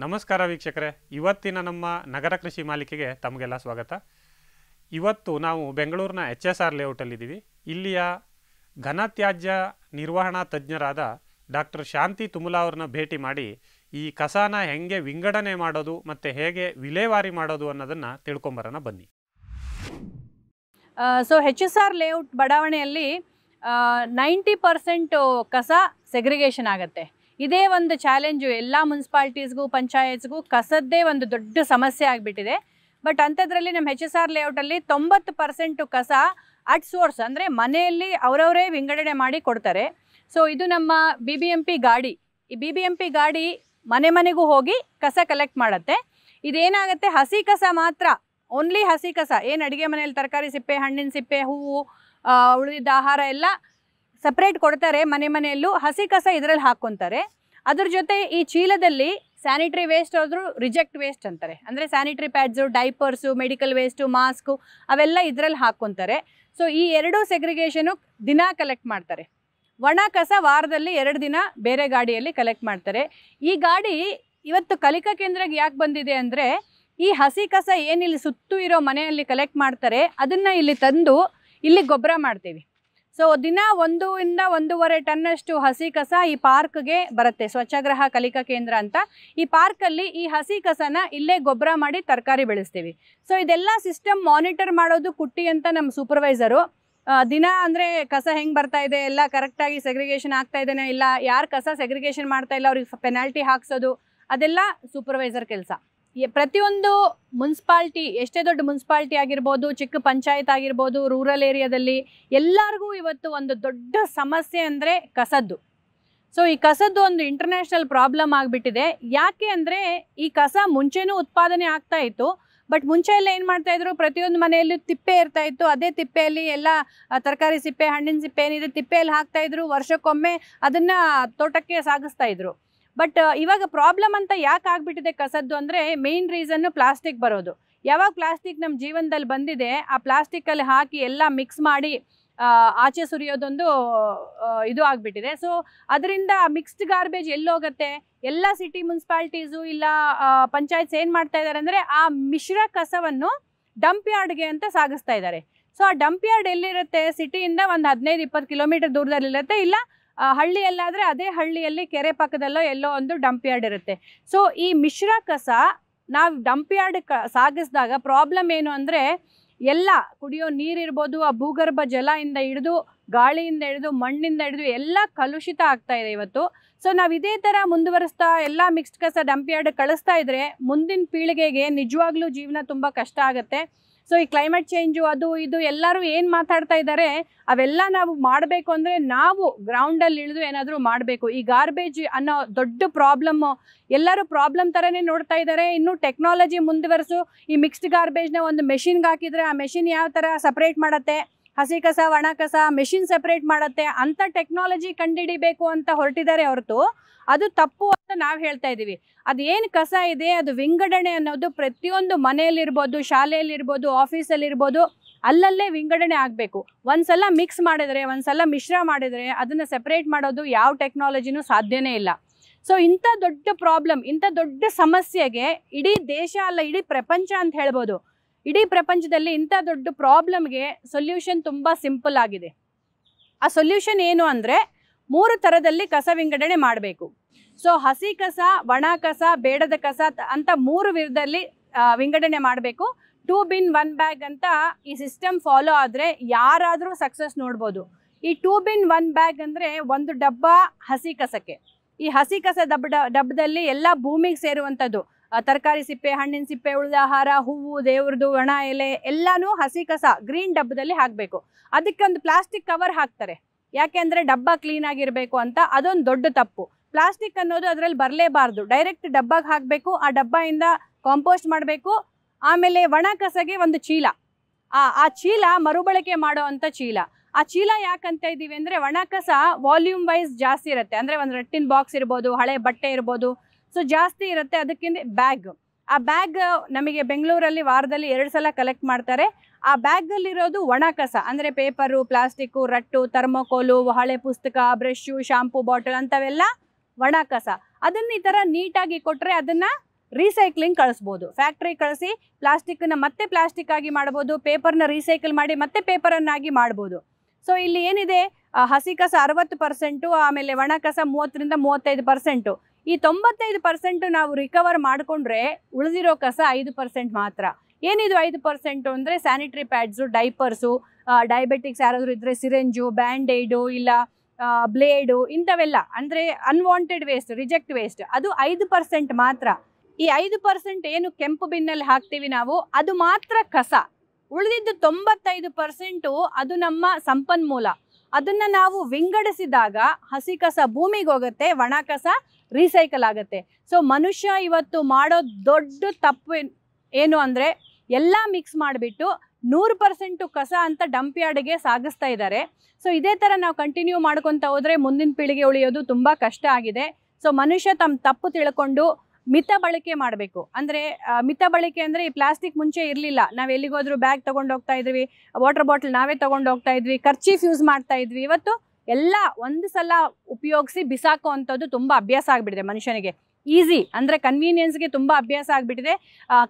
ನಮಸ್ಕಾರ ವೀಕ್ಷಕರೇ, ಇವತ್ತಿನ ನಮ್ಮ ನಗರ ಕೃಷಿ ಮಾಲಿಕೆಗೆ ತಮಗೆಲ್ಲ ಸ್ವಾಗತ. ಇವತ್ತು ನಾವು ಬೆಂಗಳೂರಿನ HSR ಲೇಔಟಲ್ಲಿದ್ದೀವಿ. ಇಲ್ಲಿಯ ಘನತ್ಯಾಜ್ಯ ನಿರ್ವಹಣಾ ತಜ್ಞರಾದ ಡಾಕ್ಟರ್ ಶಾಂತಿ ತುಮುಲಾ ಅವ್ರನ್ನ ಭೇಟಿ ಮಾಡಿ ಈ ಕಸನ ಹೆಂಗೆ ವಿಂಗಡಣೆ ಮಾಡೋದು ಮತ್ತು ಹೇಗೆ ವಿಲೇವಾರಿ ಮಾಡೋದು ಅನ್ನೋದನ್ನು ತಿಳ್ಕೊಂಬರೋಣ ಬನ್ನಿ. ಸೊ HSR ಲೇಔಟ್ ಬಡಾವಣೆಯಲ್ಲಿ 90% ಕಸ ಸೆಗ್ರಿಗೇಷನ್ ಆಗುತ್ತೆ. ಇದೇ ಒಂದು ಚಾಲೆಂಜು ಎಲ್ಲ ಮುನ್ಸಿಪಾಲ್ಟೀಸ್ಗೂ ಪಂಚಾಯತ್ಸ್ಗೂ. ಕಸದ್ದೇ ಒಂದು ದೊಡ್ಡ ಸಮಸ್ಯೆ ಆಗಿಬಿಟ್ಟಿದೆ. ಬಟ್ ಅಂಥದ್ರಲ್ಲಿ ನಮ್ಮ HSR ಲೇಔಟಲ್ಲಿ 90% ಕಸ ಅಟ್ ಸೋರ್ಸ್ ಅಂದರೆ ಮನೆಯಲ್ಲಿ ಅವರವರೇ ವಿಂಗಡಣೆ ಮಾಡಿ ಕೊಡ್ತಾರೆ. ಸೊ ಇದು ನಮ್ಮ BBMP ಗಾಡಿ. ಈ BBMP ಗಾಡಿ ಮನೆ ಮನೆಗೂ ಹೋಗಿ ಕಸ ಕಲೆಕ್ಟ್ ಮಾಡುತ್ತೆ. ಇದೇನಾಗುತ್ತೆ, ಹಸಿ ಕಸ ಮಾತ್ರ, ಓನ್ಲಿ ಹಸಿ ಕಸ, ಏನು ಅಡುಗೆ ಮನೆಯಲ್ಲಿ ತರಕಾರಿ ಸಿಪ್ಪೆ, ಹಣ್ಣಿನ ಸಿಪ್ಪೆ, ಹೂವು, ಉಳಿದ ಆಹಾರ ಎಲ್ಲ ಸಪ್ರೇಟ್ ಕೊಡ್ತಾರೆ. ಮನೆಯಲ್ಲೂ ಹಸಿ ಕಸ ಇದರಲ್ಲಿ ಹಾಕ್ಕೊತಾರೆ. ಅದ್ರ ಜೊತೆ ಈ ಚೀಲದಲ್ಲಿ ಸ್ಯಾನಿಟ್ರಿ ವೇಸ್ಟ್ ಆದರೂ ರಿಜೆಕ್ಟ್ ವೇಸ್ಟ್ ಅಂತಾರೆ, ಅಂದರೆ sanitary pads, diapers, medical waste, mask ಅವೆಲ್ಲ ಇದರಲ್ಲಿ ಹಾಕ್ಕೊತಾರೆ. ಸೊ ಈ ಎರಡೂ ಸೆಗ್ರಿಗೇಷನು ದಿನ ಕಲೆಕ್ಟ್ ಮಾಡ್ತಾರೆ. ಒಣ ಕಸ ವಾರದಲ್ಲಿ 2 ದಿನ ಬೇರೆ ಗಾಡಿಯಲ್ಲಿ ಕಲೆಕ್ಟ್ ಮಾಡ್ತಾರೆ. ಈ ಗಾಡಿ ಇವತ್ತು ಕಲಿಕಾ ಕೇಂದ್ರಕ್ಕೆ ಯಾಕೆ ಬಂದಿದೆ ಅಂದರೆ, ಈ ಹಸಿ ಕಸ ಏನಿಲ್ಲಿ ಸುತ್ತು ಇರೋ ಮನೆಯಲ್ಲಿ ಕಲೆಕ್ಟ್ ಮಾಡ್ತಾರೆ, ಅದನ್ನು ಇಲ್ಲಿ ತಂದು ಇಲ್ಲಿ ಗೊಬ್ಬರ ಮಾಡ್ತೀವಿ. ಸೊ ದಿನ 1 ಇಂದ 1.5 ಟನ್ನಷ್ಟು ಹಸಿ ಕಸ ಈ ಪಾರ್ಕ್ಗೆ ಬರುತ್ತೆ. ಸ್ವಚ್ಛಗ್ರಹ ಕಲಿಕಾ ಕೇಂದ್ರ ಅಂತ ಈ ಪಾರ್ಕಲ್ಲಿ ಈ ಹಸಿ ಕಸನ ಇಲ್ಲೇ ಗೊಬ್ಬರ ಮಾಡಿ ತರಕಾರಿ ಬೆಳೆಸ್ತೀವಿ. ಸೊ ಇದೆಲ್ಲ ಸಿಸ್ಟಮ್ ಮಾನಿಟರ್ ಮಾಡೋದು ಕುಟ್ಟಿ ಅಂತ ನಮ್ಮ ಸೂಪರ್ವೈಸರು. ದಿನ ಅಂದರೆ ಕಸ ಹೆಂಗೆ ಬರ್ತಾ ಇದೆ, ಎಲ್ಲ ಕರೆಕ್ಟಾಗಿ ಸೆಗ್ರಿಗೇಷನ್ ಆಗ್ತಾ ಇದ್ದೇನೆ, ಇಲ್ಲ ಯಾರು ಕಸ ಸೆಗ್ರಿಗೇಷನ್ ಮಾಡ್ತಾ ಇಲ್ಲ ಅವ್ರಿಗೆ ಪೆನಾಲ್ಟಿ ಹಾಕ್ಸೋದು, ಅದೆಲ್ಲ ಸೂಪರ್ವೈಸರ್ ಕೆಲಸ. ಪ್ರತಿಯೊಂದು ಮುನ್ಸಿಪಾಲ್ಟಿ, ಎಷ್ಟೇ ದೊಡ್ಡ ಮುನ್ಸಿಪಾಲ್ಟಿ ಆಗಿರ್ಬೋದು, ಚಿಕ್ಕ ಪಂಚಾಯತ್ ಆಗಿರ್ಬೋದು, ರೂರಲ್ ಏರಿಯಾದಲ್ಲಿ ಎಲ್ಲರಿಗೂ ಇವತ್ತು ಒಂದು ದೊಡ್ಡ ಸಮಸ್ಯೆ ಅಂದರೆ ಕಸದ್ದು. ಸೊ ಈ ಕಸದ್ದು ಒಂದು ಇಂಟರ್ನ್ಯಾಷನಲ್ ಪ್ರಾಬ್ಲಮ್ ಆಗಿಬಿಟ್ಟಿದೆ. ಯಾಕೆ ಅಂದರೆ ಈ ಕಸ ಮುಂಚೆನೂ ಉತ್ಪಾದನೆ ಆಗ್ತಾ ಇತ್ತು. ಬಟ್ ಮುಂಚೆ ಎಲ್ಲ ಏನು ಮಾಡ್ತಾಯಿದ್ರು, ಪ್ರತಿಯೊಂದು ಮನೆಯಲ್ಲೂ ತಿಪ್ಪೆ ಇರ್ತಾಯಿತ್ತು. ಅದೇ ತಿಪ್ಪೆಯಲ್ಲಿ ಎಲ್ಲ ತರಕಾರಿ ಸಿಪ್ಪೆ, ಹಣ್ಣಿನ ಸಿಪ್ಪೆ ಏನಿದೆ ತಿಪ್ಪೆಯಲ್ಲಿ ಹಾಕ್ತಾಯಿದ್ರು. ವರ್ಷಕ್ಕೊಮ್ಮೆ ಅದನ್ನು ತೋಟಕ್ಕೆ ಸಾಗಿಸ್ತಾಯಿದ್ರು. ಬಟ್ ಇವಾಗ ಪ್ರಾಬ್ಲಮ್ ಅಂತ ಯಾಕೆ ಆಗಿಬಿಟ್ಟಿದೆ ಕಸದ್ದು ಅಂದರೆ, ಮೇಯ್ನ್ ರೀಸನ್ನು ಪ್ಲಾಸ್ಟಿಕ್ ಬರೋದು. ಯಾವಾಗ ಪ್ಲಾಸ್ಟಿಕ್ ನಮ್ಮ ಜೀವನದಲ್ಲಿ ಬಂದಿದೆ, ಆ ಪ್ಲಾಸ್ಟಿಕ್ಕಲ್ಲಿ ಹಾಕಿ ಎಲ್ಲ ಮಿಕ್ಸ್ ಮಾಡಿ ಆಚೆ ಸುರಿಯೋದೊಂದು ಇದು ಆಗಿಬಿಟ್ಟಿದೆ. ಸೊ ಅದರಿಂದ ಮಿಕ್ಸ್ಡ್ ಗಾರ್ಬೇಜ್ ಎಲ್ಲೋಗುತ್ತೆ, ಎಲ್ಲ ಸಿಟಿ ಮುನ್ಸಿಪಾಲ್ಟೀಸು ಇಲ್ಲ ಪಂಚಾಯತ್ಸ್ ಏನು ಮಾಡ್ತಾ ಇದ್ದಾರೆ ಅಂದರೆ, ಆ ಮಿಶ್ರ ಕಸವನ್ನು ಡಂಪ್ ಯಾರ್ಡ್ಗೆ ಅಂತ ಸಾಗಿಸ್ತಾ ಇದ್ದಾರೆ. ಸೊ ಆ ಡಂಪ್ ಯಾರ್ಡ್ ಎಲ್ಲಿರುತ್ತೆ, ಸಿಟಿಯಿಂದ ಒಂದು 15-20 ಕಿಲೋಮೀಟರ್ ದೂರದಲ್ಲಿರುತ್ತೆ. ಇಲ್ಲ ಹಳ್ಳಿಯಲ್ಲಾದರೆ ಅದೇ ಹಳ್ಳಿಯಲ್ಲಿ ಕೆರೆ ಪಕ್ಕದಲ್ಲೋ ಎಲ್ಲೋ ಒಂದು ಡಂಪ್ ಯಾರ್ಡ್ ಇರುತ್ತೆ. ಸೊ ಈ ಮಿಶ್ರ ಕಸ ನಾವು ಡಂಪ್ ಯಾರ್ಡ್ ಸಾಗಿಸಿದಾಗ ಪ್ರಾಬ್ಲಮ್ ಏನು ಅಂದರೆ, ಎಲ್ಲ ಕುಡಿಯೋ ನೀರಿರ್ಬೋದು, ಆ ಭೂಗರ್ಭ ಜಲದಿಂದ ಹಿಡಿದು, ಗಾಳಿಯಿಂದ ಹಿಡಿದು, ಮಣ್ಣಿಂದ ಹಿಡಿದು ಎಲ್ಲ ಕಲುಷಿತ ಆಗ್ತಾ ಇದೆ ಇವತ್ತು. ಸೊ ನಾವು ಇದೇ ಥರ ಮುಂದುವರಿಸ್ತಾ ಎಲ್ಲ ಮಿಕ್ಸ್ಡ್ ಕಸ ಡಂಪ್ ಯಾರ್ಡ್ ಕಳಿಸ್ತಾ ಇದ್ದರೆ ಮುಂದಿನ ಪೀಳಿಗೆಗೆ ನಿಜವಾಗ್ಲೂ ಜೀವನ ತುಂಬ ಕಷ್ಟ ಆಗುತ್ತೆ. ಸೊ ಈ ಕ್ಲೈಮೇಟ್ ಚೇಂಜು ಅದು ಇದು ಎಲ್ಲರೂ ಏನು ಮಾತಾಡ್ತಾ ಇದ್ದಾರೆ, ಅವೆಲ್ಲ ನಾವು ಮಾಡಬೇಕು ಅಂದರೆ ನಾವು ಗ್ರೌಂಡಲ್ಲಿ ಇಳಿದು ಏನಾದರೂ ಮಾಡಬೇಕು. ಈ ಗಾರ್ಬೇಜ್ ಅನ್ನೋ ದೊಡ್ಡ ಪ್ರಾಬ್ಲಮ್ಮು ಎಲ್ಲರೂ ಪ್ರಾಬ್ಲಮ್ ಥರನೇ ನೋಡ್ತಾ ಇದ್ದಾರೆ. ಇನ್ನೂ ಟೆಕ್ನಾಲಜಿ ಮುಂದುವರಿಸು, ಈ ಮಿಕ್ಸ್ಡ್ ಗಾರ್ಬೇಜ್ನ ಒಂದು ಮೆಷಿನ್ಗೆ ಹಾಕಿದರೆ ಆ ಮೆಷಿನ್ ಯಾವ ಥರ ಸಪ್ರೇಟ್ ಮಾಡುತ್ತೆ, ಹಸಿ ಕಸ ಒಣ ಕಸ ಮೆಷಿನ್ ಸಪ್ರೇಟ್ ಮಾಡುತ್ತೆ, ಅಂಥ ಟೆಕ್ನಾಲಜಿ ಕಂಡುಹಿಡಿಬೇಕು ಅಂತ ಹೊರಟಿದ್ದಾರೆ ಹೊರತು ಅದು ತಪ್ಪು ಅಂತ ನಾವು ಹೇಳ್ತಾ ಇದ್ದೀವಿ. ಅದು ಏನು ಕಸ ಇದೆ ಅದು ವಿಂಗಡಣೆ ಅನ್ನೋದು ಪ್ರತಿಯೊಂದು ಮನೆಯಲ್ಲಿರ್ಬೋದು, ಶಾಲೆಯಲ್ಲಿರ್ಬೋದು, ಆಫೀಸಲ್ಲಿರ್ಬೋದು, ಅಲ್ಲಲ್ಲೇ ವಿಂಗಡಣೆ ಆಗಬೇಕು. ಒಂದ್ಸಲ ಮಿಕ್ಸ್ ಮಾಡಿದರೆ, ಒಂದ್ಸಲ ಮಿಶ್ರ ಮಾಡಿದರೆ ಅದನ್ನು ಸೆಪ್ರೇಟ್ ಮಾಡೋದು ಯಾವ ಟೆಕ್ನಾಲಜಿನೂ ಸಾಧ್ಯನೇ ಇಲ್ಲ. ಸೊ ಇಂಥ ದೊಡ್ಡ ಪ್ರಾಬ್ಲಮ್, ಇಂಥ ದೊಡ್ಡ ಸಮಸ್ಯೆಗೆ ಇಡೀ ದೇಶ ಅಲ್ಲ ಇಡೀ ಪ್ರಪಂಚ ಅಂತ ಹೇಳ್ಬೋದು, ಇಡೀ ಪ್ರಪಂಚದಲ್ಲಿ ಇಂಥ ದೊಡ್ಡ ಪ್ರಾಬ್ಲಮ್ಗೆ ಸೊಲ್ಯೂಷನ್ ತುಂಬ ಸಿಂಪಲ್ ಆಗಿದೆ. ಆ ಸೊಲ್ಯೂಷನ್ ಏನು ಅಂದರೆ, 3 ಥರದಲ್ಲಿ ಕಸ ವಿಂಗಡಣೆ ಮಾಡಬೇಕು. ಸೊ ಹಸಿ ಕಸ, ಒಣ ಕಸ, ಬೇಡದ ಕಸ ಅಂತ 3 ವಿಧದಲ್ಲಿ ವಿಂಗಡಣೆ ಮಾಡಬೇಕು. 2 bin 1 bag ಅಂತ ಈ ಸಿಸ್ಟಮ್ ಫಾಲೋ ಆದರೆ ಯಾರಾದರೂ ಸಕ್ಸಸ್ ನೋಡ್ಬೋದು. ಈ 2 bin 1 bag ಅಂದರೆ ಒಂದು ಡಬ್ಬ ಹಸಿ ಕಸಕ್ಕೆ. ಈ ಹಸಿ ಕಸ ಡಬ್ಬದಲ್ಲಿ ಎಲ್ಲ ಭೂಮಿಗೆ ಸೇರುವಂಥದ್ದು, ತರಕಾರಿ ಸಿಪ್ಪೆ, ಹಣ್ಣಿನ ಸಿಪ್ಪೆ, ಉಳಿದ ಆಹಾರ, ಹೂವು, ದೇವ್ರದ್ದು ಒಣ ಎಲೆ ಎಲ್ಲನೂ ಹಸಿ ಕಸ ಗ್ರೀನ್ ಡಬ್ಬದಲ್ಲಿ ಹಾಕಬೇಕು. ಅದಕ್ಕೆ ಒಂದು ಪ್ಲಾಸ್ಟಿಕ್ ಕವರ್ ಹಾಕ್ತಾರೆ, ಯಾಕೆ ಅಂದರೆ ಡಬ್ಬ ಕ್ಲೀನಾಗಿರಬೇಕು ಅಂತ. ಅದೊಂದು ದೊಡ್ಡ ತಪ್ಪು. ಪ್ಲಾಸ್ಟಿಕ್ ಅನ್ನೋದು ಅದರಲ್ಲಿ ಬರಲೇಬಾರ್ದು, ಡೈರೆಕ್ಟ್ ಡಬ್ಬಗೆ ಹಾಕಬೇಕು. ಆ ಡಬ್ಬದಿಂದ ಕಾಂಪೋಸ್ಟ್ ಮಾಡಬೇಕು. ಆಮೇಲೆ ಒಣ ಕಸಗೆ ಒಂದು ಚೀಲ, ಆ ಚೀಲ ಮರುಬಳಕೆ ಮಾಡೋ ಅಂಥ ಚೀಲ. ಆ ಚೀಲ ಯಾಕಂತ ಇದ್ದೀವಿ ಅಂದರೆ, ಒಣ ಕಸ ವಾಲ್ಯೂಮ್ ವೈಸ್ ಜಾಸ್ತಿ ಇರುತ್ತೆ, ಅಂದರೆ ಒಂದು ರಟ್ಟಿನ ಬಾಕ್ಸ್ ಇರ್ಬೋದು, ಹಳೆ ಬಟ್ಟೆ ಇರ್ಬೋದು, ಸೊ ಜಾಸ್ತಿ ಇರುತ್ತೆ. ಅದಕ್ಕಿಂತ ಬ್ಯಾಗ್, ಆ ಬ್ಯಾಗ್ ನಮಗೆ ಬೆಂಗಳೂರಲ್ಲಿ ವಾರದಲ್ಲಿ 2 ಸಲ ಕಲೆಕ್ಟ್ ಮಾಡ್ತಾರೆ. ಆ ಬ್ಯಾಗಲ್ಲಿರೋದು ಒಣ ಕಸ, ಅಂದರೆ ಪೇಪರು, ಪ್ಲಾಸ್ಟಿಕ್ಕು, ರಟ್ಟು, ಥರ್ಮೋಕೋಲು, ಹಳೆ ಪುಸ್ತಕ, ಬ್ರಷು, ಶಾಂಪೂ ಬಾಟಲ್ ಅಂಥವೆಲ್ಲ ಒಣ ಕಸ. ಅದನ್ನು ಈ ಥರ ನೀಟಾಗಿ ಕೊಟ್ಟರೆ ಅದನ್ನು ರೀಸೈಕ್ಲಿಂಗ್ ಕಳಿಸ್ಬೋದು. ಫ್ಯಾಕ್ಟ್ರಿ ಕಳಿಸಿ ಪ್ಲಾಸ್ಟಿಕ್ನ ಮತ್ತೆ ಪ್ಲಾಸ್ಟಿಕ್ ಆಗಿ ಮಾಡ್ಬೋದು, ಪೇಪರ್ನ ರೀಸೈಕಲ್ ಮಾಡಿ ಮತ್ತೆ ಪೇಪರನ್ನಾಗಿ ಮಾಡ್ಬೋದು. ಸೊ ಇಲ್ಲಿ ಏನಿದೆ, ಹಸಿ ಕಸ 60%, ಆಮೇಲೆ ಒಣ ಕಸ 30ರಿಂದ 35%. ಈ 95% ನಾವು ರಿಕವರ್ ಮಾಡಿಕೊಂಡ್ರೆ ಉಳಿದಿರೋ ಕಸ 5% ಮಾತ್ರ. ಏನಿದು 5% ಅಂದರೆ ಸ್ಯಾನಿಟರಿ ಪ್ಯಾಡ್ಸು, ಡೈಪರ್ಸು, ಡಯಾಬೆಟಿಕ್ಸ್ ಯಾರಾದರೂ ಇದ್ದರೆ ಸಿರೆಂಜು, ಬ್ಯಾಂಡೇಡು, ಇಲ್ಲ ಬ್ಲೇಡು, ಇಂಥವೆಲ್ಲ ಅಂದರೆ ಅನ್ವಾಂಟೆಡ್ ವೇಸ್ಟ್, ರಿಜೆಕ್ಟ್ ವೇಸ್ಟ್, ಅದು 5% ಮಾತ್ರ. ಈ 5% ಏನು ಕೆಂಪು ಬಿನ್ನಲ್ಲಿ ಹಾಕ್ತೀವಿ ನಾವು, ಅದು ಮಾತ್ರ ಕಸ. ಉಳಿದಿದ್ದು 95% ಅದು ನಮ್ಮ ಸಂಪನ್ಮೂಲ. ಅದನ್ನು ನಾವು ವಿಂಗಡಿಸಿದಾಗ ಹಸಿ ಕಸ ಭೂಮಿಗೆ ಹೋಗುತ್ತೆ, ಒಣ ಕಸ ರೀಸೈಕಲ್ ಆಗುತ್ತೆ. ಸೊ ಮನುಷ್ಯ ಇವತ್ತು ಮಾಡೋ ದೊಡ್ಡ ತಪ್ಪು ಏನು ಅಂದರೆ ಎಲ್ಲ ಮಿಕ್ಸ್ ಮಾಡಿಬಿಟ್ಟು 100% ಕಸ ಅಂತ ಡಂಪ್ ಯಾರ್ಡ್ಗೆ ಸಾಗಿಸ್ತಾ ಇದ್ದಾರೆ. ಸೊ ಇದೇ ಥರ ನಾವು ಕಂಟಿನ್ಯೂ ಮಾಡ್ಕೊತ ಹೋದರೆ ಮುಂದಿನ ಪೀಳಿಗೆ ಉಳಿಯೋದು ತುಂಬ ಕಷ್ಟ ಆಗಿದೆ. ಸೊ ಮನುಷ್ಯ ತಮ್ಮ ತಪ್ಪು ತಿಳ್ಕೊಂಡು ಮಿತ ಬಳಕೆ ಮಾಡಬೇಕು. ಅಂದರೆ ಮಿತ ಬಳಕೆ ಅಂದರೆ ಈ ಪ್ಲಾಸ್ಟಿಕ್ ಮುಂಚೆ ಇರಲಿಲ್ಲ. ನಾವು ಎಲ್ಲಿಗೋದ್ರೂ ಬ್ಯಾಗ್ ತೊಗೊಂಡು ಹೋಗ್ತಾ ಇದ್ವಿ, ವಾಟರ್ ಬಾಟಲ್ ನಾವೇ ತೊಗೊಂಡು ಹೋಗ್ತಾ ಇದ್ವಿ, ಕರ್ಚೀಫ್ ಯೂಸ್ ಮಾಡ್ತಾ ಇದ್ವಿ. ಇವತ್ತು ಎಲ್ಲ ಒಂದು ಸಲ ಉಪಯೋಗಿಸಿ ಬಿಸಾಕೋ ಅಂಥದ್ದು ತುಂಬ ಅಭ್ಯಾಸ ಆಗಿಬಿಟ್ಟಿದೆ ಮನುಷ್ಯನಿಗೆ. ಈಸಿ ಅಂದರೆ ಕನ್ವೀನಿಯನ್ಸ್ಗೆ ತುಂಬ ಅಭ್ಯಾಸ ಆಗಿಬಿಟ್ಟಿದೆ.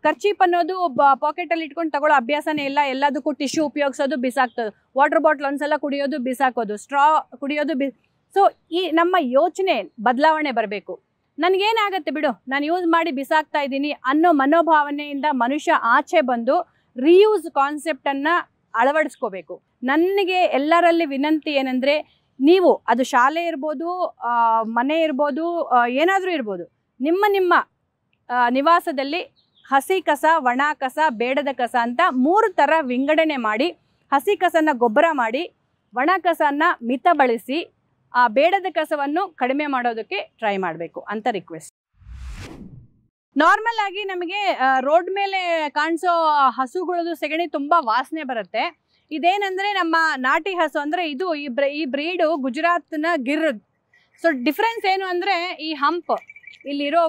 ಕರ್ಚೀಪ್ ಅನ್ನೋದು ಪಾಕೆಟಲ್ಲಿ ಇಟ್ಕೊಂಡು ತಗೊಳ್ಳೋ ಅಭ್ಯಾಸನೇ ಇಲ್ಲ. ಎಲ್ಲದಕ್ಕೂ ಟಿಶ್ಯೂ ಉಪಯೋಗಿಸೋದು, ಬಿಸಾಕ್ತೋದು. ವಾಟರ್ ಬಾಟ್ಲ್ ಒಂದ್ಸಲ ಕುಡಿಯೋದು, ಬಿಸಾಕೋದು. ಸ್ಟ್ರಾ ಕುಡಿಯೋದು, ಸೊ ಈ ನಮ್ಮ ಯೋಚನೆ ಬದಲಾವಣೆ ಬರಬೇಕು. ನನಗೇನಾಗತ್ತೆ ಬಿಡು, ನಾನು ಯೂಸ್ ಮಾಡಿ ಬಿಸಾಕ್ತಾ ಇದ್ದೀನಿ ಅನ್ನೋ ಮನೋಭಾವನೆಯಿಂದ ಮನುಷ್ಯ ಆಚೆ ಬಂದು ರೀಯೂಸ್ ಕಾನ್ಸೆಪ್ಟನ್ನು ಅಳವಡಿಸ್ಕೋಬೇಕು. ನನಗೆ ಎಲ್ಲರಲ್ಲಿ ವಿನಂತಿ ಏನಂದರೆ, ನೀವು ಅದು ಶಾಲೆ ಇರ್ಬೋದು, ಮನೆ ಇರ್ಬೋದು, ಏನಾದರೂ ಇರ್ಬೋದು, ನಿಮ್ಮ ನಿವಾಸದಲ್ಲಿ ಹಸಿ ಕಸ, ಒಣ ಕಸ, ಬೇಡದ ಕಸ ಅಂತ 3 ಥರ ವಿಂಗಡಣೆ ಮಾಡಿ, ಹಸಿ ಕಸನ ಗೊಬ್ಬರ ಮಾಡಿ, ಒಣ ಕಸನ ಮಿತ ಬಳಸಿ, ಆ ಬೇಡದ ಕಸವನ್ನು ಕಡಿಮೆ ಮಾಡೋದಕ್ಕೆ ಟ್ರೈ ಮಾಡಬೇಕು ಅಂತ ರಿಕ್ವೆಸ್ಟ್. ನಾರ್ಮಲ್ ಆಗಿ ನಮಗೆ ರೋಡ್ ಮೇಲೆ ಕಾಣಿಸೋ ಹಸುಗಳದ್ದು ಸೆಗಣಿ ತುಂಬ ವಾಸನೆ ಬರುತ್ತೆ. ಇದೇನಂದರೆ ನಮ್ಮ ನಾಟಿ ಹಸು ಅಂದರೆ ಇದು ಈ ಬ್ರೀಡು ಗುಜರಾತ್ನ ಗಿರ್. ಸೊ ಡಿಫ್ರೆನ್ಸ್ ಏನು ಅಂದರೆ ಈ ಹಂಪ್, ಇಲ್ಲಿರೋ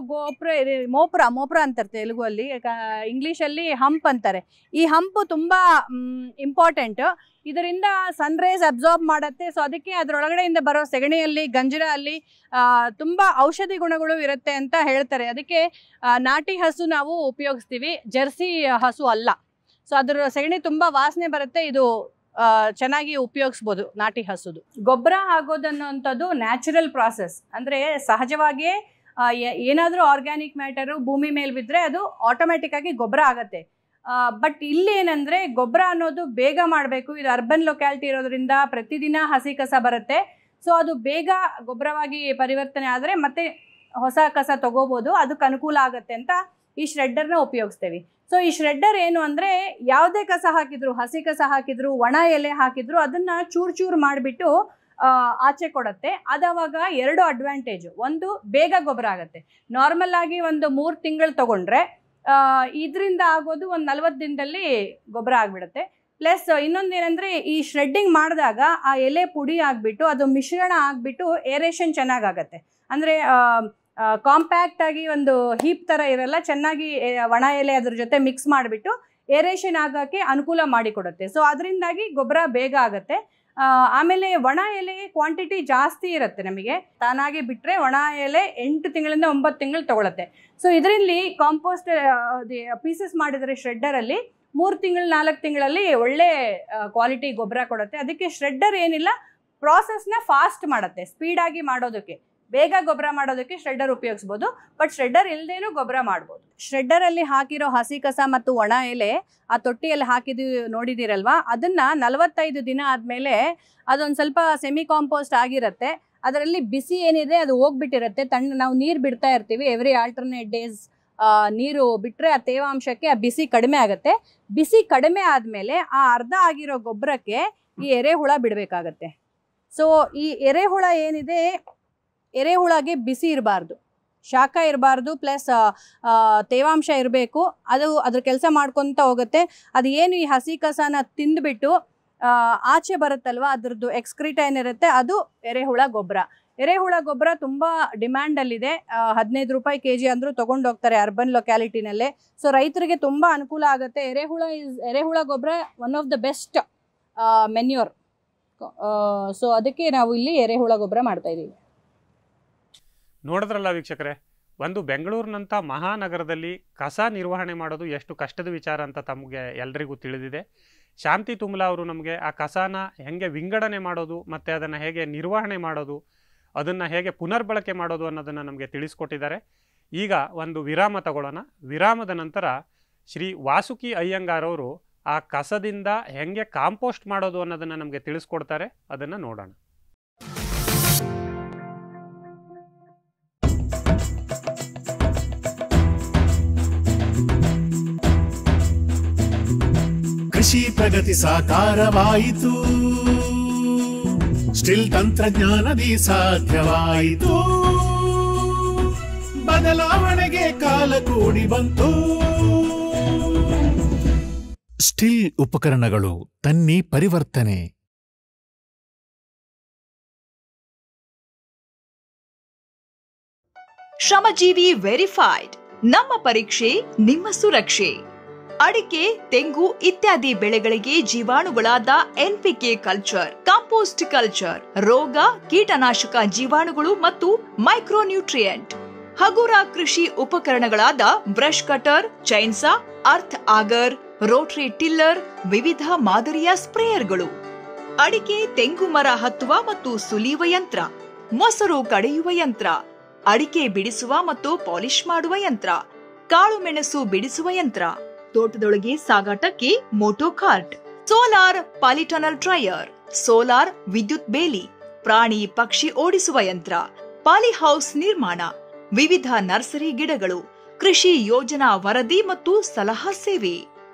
ಮೋಪ್ರ ಅಂತಾರೆ ತೆಲುಗಲ್ಲಿ, ಇಂಗ್ಲೀಷಲ್ಲಿ ಹಂಪ್ ಅಂತಾರೆ. ಈ ಹಂಪು ತುಂಬ ಇಂಪಾರ್ಟೆಂಟ್. ಇದರಿಂದ ಸನ್ರೈಸ್ ಅಬ್ಸಾರ್ಬ್ ಮಾಡುತ್ತೆ. ಸೊ ಅದಕ್ಕೆ ಅದರೊಳಗಡೆಯಿಂದ ಬರೋ ಸೆಗಣಿಯಲ್ಲಿ, ಗಂಜಲ ಅಲ್ಲಿ ತುಂಬ ಔಷಧಿ ಗುಣಗಳು ಇರುತ್ತೆ ಅಂತ ಹೇಳ್ತಾರೆ. ಅದಕ್ಕೆ ನಾಟಿ ಹಸು ನಾವು ಉಪಯೋಗಿಸ್ತೀವಿ, ಜರ್ಸಿ ಹಸು ಅಲ್ಲ. ಸೊ ಅದರ ಸೆಗಣಿ ತುಂಬ ವಾಸನೆ ಬರುತ್ತೆ. ಇದು ಚೆನ್ನಾಗಿ ಉಪಯೋಗಿಸ್ಬೋದು ನಾಟಿ ಹಸುದು. ಗೊಬ್ಬರ ಆಗೋದನ್ನೋಂಥದ್ದು ನ್ಯಾಚುರಲ್ ಪ್ರಾಸೆಸ್. ಅಂದರೆ ಸಹಜವಾಗಿಯೇ ಏನಾದರೂ ಆರ್ಗ್ಯಾನಿಕ್ ಮ್ಯಾಟರು ಭೂಮಿ ಮೇಲೆ ಬಿದ್ದರೆ ಅದು ಆಟೋಮೆಟಿಕ್ಕಾಗಿ ಗೊಬ್ಬರ ಆಗುತ್ತೆ. ಬಟ್ ಇಲ್ಲಿ ಏನಂದರೆ ಗೊಬ್ಬರ ಅನ್ನೋದು ಬೇಗ ಮಾಡಬೇಕು. ಇದು ಅರ್ಬನ್ ಲೊಕ್ಯಾಲಿಟಿ ಇರೋದ್ರಿಂದ ಪ್ರತಿದಿನ ಹಸಿ ಕಸ ಬರುತ್ತೆ. ಸೊ ಅದು ಬೇಗ ಗೊಬ್ಬರವಾಗಿ ಪರಿವರ್ತನೆ ಆದರೆ ಮತ್ತೆ ಹೊಸ ಕಸ ತಗೋಬೋದು, ಅದಕ್ಕೆ ಅನುಕೂಲ ಆಗುತ್ತೆ ಅಂತ ಈ ಶ್ರೆಡ್ಡರ್ನ ಉಪಯೋಗಿಸ್ತೇವೆ. ಸೊ ಈ ಶ್ರೆಡ್ಡರ್ ಏನು ಅಂದರೆ, ಯಾವುದೇ ಕಸ ಹಾಕಿದ್ರು, ಹಸಿ ಕಸ ಹಾಕಿದ್ರು, ಒಣ ಎಲೆ ಹಾಕಿದ್ರು, ಅದನ್ನು ಚೂರು ಮಾಡಿಬಿಟ್ಟು ಆಚೆ ಕೊಡುತ್ತೆ. ಅದಾವಾಗ 2 ಅಡ್ವಾಂಟೇಜು. ಒಂದು, ಬೇಗ ಗೊಬ್ಬರ ಆಗುತ್ತೆ. ನಾರ್ಮಲ್ ಆಗಿ ಒಂದು 3 ತಿಂಗಳು ತೊಗೊಂಡ್ರೆ ಇದರಿಂದ ಆಗೋದು ಒಂದು 40 ದಿನದಲ್ಲಿ ಗೊಬ್ಬರ ಆಗಿಬಿಡುತ್ತೆ. ಪ್ಲಸ್ ಇನ್ನೊಂದೇನೆಂದರೆ, ಈ ಶ್ರೆಡ್ಡಿಂಗ್ ಮಾಡಿದಾಗ ಆ ಎಲೆ ಪುಡಿ ಆಗಿಬಿಟ್ಟು ಅದು ಮಿಶ್ರಣ ಆಗಿಬಿಟ್ಟು ಏರೇಷನ್ ಚೆನ್ನಾಗಾಗತ್ತೆ. ಅಂದರೆ ಕಾಂಪ್ಯಾಕ್ಟಾಗಿ ಒಂದು ಹೀಪ್ ಥರ ಇರಲ್ಲ, ಚೆನ್ನಾಗಿ ಒಣ ಎಲೆ ಅದ್ರ ಜೊತೆ ಮಿಕ್ಸ್ ಮಾಡಿಬಿಟ್ಟು ಏರೇಷನ್ ಆಗೋಕ್ಕೆ ಅನುಕೂಲ ಮಾಡಿಕೊಡುತ್ತೆ. ಸೊ ಅದರಿಂದಾಗಿ ಗೊಬ್ಬರ ಬೇಗ ಆಗುತ್ತೆ. ಆಮೇಲೆ ಒಣ ಎಲೆ ಕ್ವಾಂಟಿಟಿ ಜಾಸ್ತಿ ಇರುತ್ತೆ. ನಮಗೆ ತಾನಾಗಿ ಬಿಟ್ಟರೆ ಒಣ ಎಲೆ 8 ತಿಂಗಳಿಂದ 9 ತಿಂಗಳು ತೊಗೊಳುತ್ತೆ. ಸೊ ಇದರಲ್ಲಿ ಕಾಂಪೋಸ್ಟ್ ಪೀಸಸ್ ಮಾಡಿದರೆ ಶ್ರೆಡ್ಡರಲ್ಲಿ 3 ತಿಂಗಳು 4 ತಿಂಗಳಲ್ಲಿ ಒಳ್ಳೆ ಕ್ವಾಲಿಟಿ ಗೊಬ್ಬರ ಕೊಡುತ್ತೆ. ಅದಕ್ಕೆ ಶ್ರೆಡ್ಡರ್ ಏನಿಲ್ಲ, ಪ್ರಾಸೆಸ್ನ ಫಾಸ್ಟ್ ಮಾಡುತ್ತೆ. ಸ್ಪೀಡಾಗಿ ಮಾಡೋದಕ್ಕೆ, ಬೇಗ ಗೊಬ್ಬರ ಮಾಡೋದಕ್ಕೆ ಶ್ರೆಡ್ಡರ್ ಉಪಯೋಗಿಸ್ಬೋದು. ಬಟ್ ಶ್ರೆಡ್ಡರ್ ಇಲ್ಲದೇನೂ ಗೊಬ್ಬರ ಮಾಡ್ಬೋದು. ಶ್ರೆಡ್ಡರಲ್ಲಿ ಹಾಕಿರೋ ಹಸಿ ಕಸ ಮತ್ತು ಒಣ ಎಲೆ ಆ ತೊಟ್ಟಿಯಲ್ಲಿ ಹಾಕಿದ್ದೀವಿ ನೋಡಿದ್ದೀರಲ್ವಾ, ಅದನ್ನು 45 ದಿನ ಆದಮೇಲೆ ಅದೊಂದು ಸ್ವಲ್ಪ ಸೆಮಿ ಕಾಂಪೋಸ್ಟ್ ಆಗಿರುತ್ತೆ. ಅದರಲ್ಲಿ ಬಿಸಿ ಏನಿದೆ ಅದು ಹೋಗ್ಬಿಟ್ಟಿರುತ್ತೆ. ನಾವು ನೀರು ಬಿಡ್ತಾ ಇರ್ತೀವಿ, ಎವ್ರಿ ಆಲ್ಟರ್ನೇಟ್ ಡೇಸ್ ನೀರು ಬಿಟ್ಟರೆ ಆ ತೇವಾಂಶಕ್ಕೆ ಆ ಬಿಸಿ ಕಡಿಮೆ ಆಗುತ್ತೆ. ಬಿಸಿ ಕಡಿಮೆ ಆದಮೇಲೆ ಆ ಅರ್ಧ ಆಗಿರೋ ಗೊಬ್ಬರಕ್ಕೆ ಈ ಎರೆಹುಳ ಬಿಡಬೇಕಾಗತ್ತೆ. ಸೊ ಈ ಎರೆಹುಳ ಏನಿದೆ, ಎರೆಹುಳಗೆ ಬಿಸಿ ಇರಬಾರ್ದು, ಶಾಖ ಇರಬಾರ್ದು, ಪ್ಲಸ್ ತೇವಾಂಶ ಇರಬೇಕು. ಅದು ಅದ್ರ ಕೆಲಸ ಮಾಡ್ಕೊತ ಹೋಗುತ್ತೆ. ಅದು ಏನು ಈ ಹಸಿ ಕಸನ ತಿಂದುಬಿಟ್ಟು ಆಚೆ ಬರುತ್ತಲ್ವ, ಅದ್ರದ್ದು ಎಕ್ಸ್ಕ್ರೀಟ ಏನಿರುತ್ತೆ ಅದು ಎರೆಹುಳ ಗೊಬ್ಬರ. ಎರೆಹುಳ ಗೊಬ್ಬರ ತುಂಬ ಡಿಮ್ಯಾಂಡಲ್ಲಿದೆ. 15 ರೂಪಾಯಿ kg ಅಂದರೂ ತೊಗೊಂಡು ಹೋಗ್ತಾರೆ ಅರ್ಬನ್ ಲೊಕ್ಯಾಲಿಟಿನಲ್ಲೇ. ಸೊ ರೈತರಿಗೆ ತುಂಬ ಅನುಕೂಲ ಆಗುತ್ತೆ. ಎರೆಹುಳ ಗೊಬ್ಬರ one of the best manure. So ಅದಕ್ಕೆ ನಾವು ಇಲ್ಲಿ ಎರೆಹುಳ ಗೊಬ್ಬರ ಮಾಡ್ತಾಯಿದ್ದೀವಿ. ನೋಡಿದ್ರಲ್ಲ ವೀಕ್ಷಕರೇ, ಒಂದು ಬೆಂಗಳೂರಿನಂಥ ಮಹಾನಗರದಲ್ಲಿ ಕಸ ನಿರ್ವಹಣೆ ಮಾಡೋದು ಎಷ್ಟು ಕಷ್ಟದ ವಿಚಾರ ಅಂತ ತಮಗೆ ಎಲ್ರಿಗೂ ತಿಳಿದಿದೆ. ಶಾಂತಿ ತುಮ್ಲಾ ಅವರು ನಮಗೆ ಆ ಕಸನ ಹೇಗೆ ವಿಂಗಡಣೆ ಮಾಡೋದು ಮತ್ತು ಅದನ್ನು ಹೇಗೆ ನಿರ್ವಹಣೆ ಮಾಡೋದು, ಅದನ್ನು ಹೇಗೆ ಪುನರ್ಬಳಕೆ ಮಾಡೋದು ಅನ್ನೋದನ್ನು ನಮಗೆ ತಿಳಿಸ್ಕೊಟ್ಟಿದ್ದಾರೆ. ಈಗ ಒಂದು ವಿರಾಮ ತಗೊಳ್ಳೋಣ. ವಿರಾಮದ ನಂತರ ಶ್ರೀ ವಾಸುಕಿ ಅಯ್ಯಂಗಾರ್ ಅವರು ಆ ಕಸದಿಂದ ಹೇಗೆ ಕಾಂಪೋಸ್ಟ್ ಮಾಡೋದು ಅನ್ನೋದನ್ನು ನಮಗೆ ತಿಳಿಸ್ಕೊಡ್ತಾರೆ. ಅದನ್ನು ನೋಡೋಣ. ಕೃಷಿ ಪ್ರಗತಿ ಸಾಕಾರವಾಯಿತು, ಸ್ಟಿಲ್ ತಂತ್ರಜ್ಞಾನದಿ ಸಾಧ್ಯವಾಯಿತು, ಬದಲಾವಣೆಗೆ ಕಾಲ ಕೂಡಿ ಬಂತು. ಸ್ಟಿಲ್ ಉಪಕರಣಗಳು ತನ್ನಿ ಪರಿವರ್ತನೆ. ಶ್ರಮಜೀವಿ ವೆರಿಫೈಡ್. ನಮ್ಮ ಪರೀಕ್ಷೆ ನಿಮ್ಮ ಸುರಕ್ಷೆ. ಅಡಿಕೆ, ತೆಂಗು ಇತ್ಯಾದಿ ಬೆಳೆಗಳಿಗೆ ಜೀವಾಣುಗಳಾದ ಎನ್ಪಿಕೆ ಕಲ್ಚರ್, ಕಾಂಪೋಸ್ಟ್ ಕಲ್ಚರ್, ರೋಗ ಕೀಟನಾಶಕ ಜೀವಾಣುಗಳು ಮತ್ತು ಮೈಕ್ರೋನ್ಯೂಟ್ರಿಯೆಂಟ್, ಹಗುರ ಕೃಷಿ ಉಪಕರಣಗಳಾದ brush cutter, chainsaw, earth auger, rotary tiller, ವಿವಿಧ ಮಾದರಿಯ ಸ್ಪ್ರೇಯರ್ಗಳು, ಅಡಿಕೆ ತೆಂಗು ಮರ ಹತ್ತುವ ಮತ್ತು ಸುಲಿಯುವ ಯಂತ್ರ, ಮೊಸರು ಕಡೆಯುವ ಯಂತ್ರ, ಅಡಿಕೆ ಬಿಡಿಸುವ ಮತ್ತು ಪಾಲಿಶ್ ಮಾಡುವ ಯಂತ್ರ, ಕಾಳು ಮೆಣಸು ಬಿಡಿಸುವ ಯಂತ್ರ, ತೋಟದೊಳಗೆ ಸಾಗಾಟಕ್ಕೆ moto cart, solar polytunnel dryer, solar ವಿದ್ಯುತ್ ಬೇಲಿ, ಪ್ರಾಣಿ ಪಕ್ಷಿ ಓಡಿಸುವ ಯಂತ್ರ, ಪಾಲಿಹೌಸ್ ನಿರ್ಮಾಣ, ವಿವಿಧ ನರ್ಸರಿ ಗಿಡಗಳು, ಕೃಷಿ ಯೋಜನಾ ವರದಿ ಮತ್ತು ಸಲಹಾ ಸೇವೆ.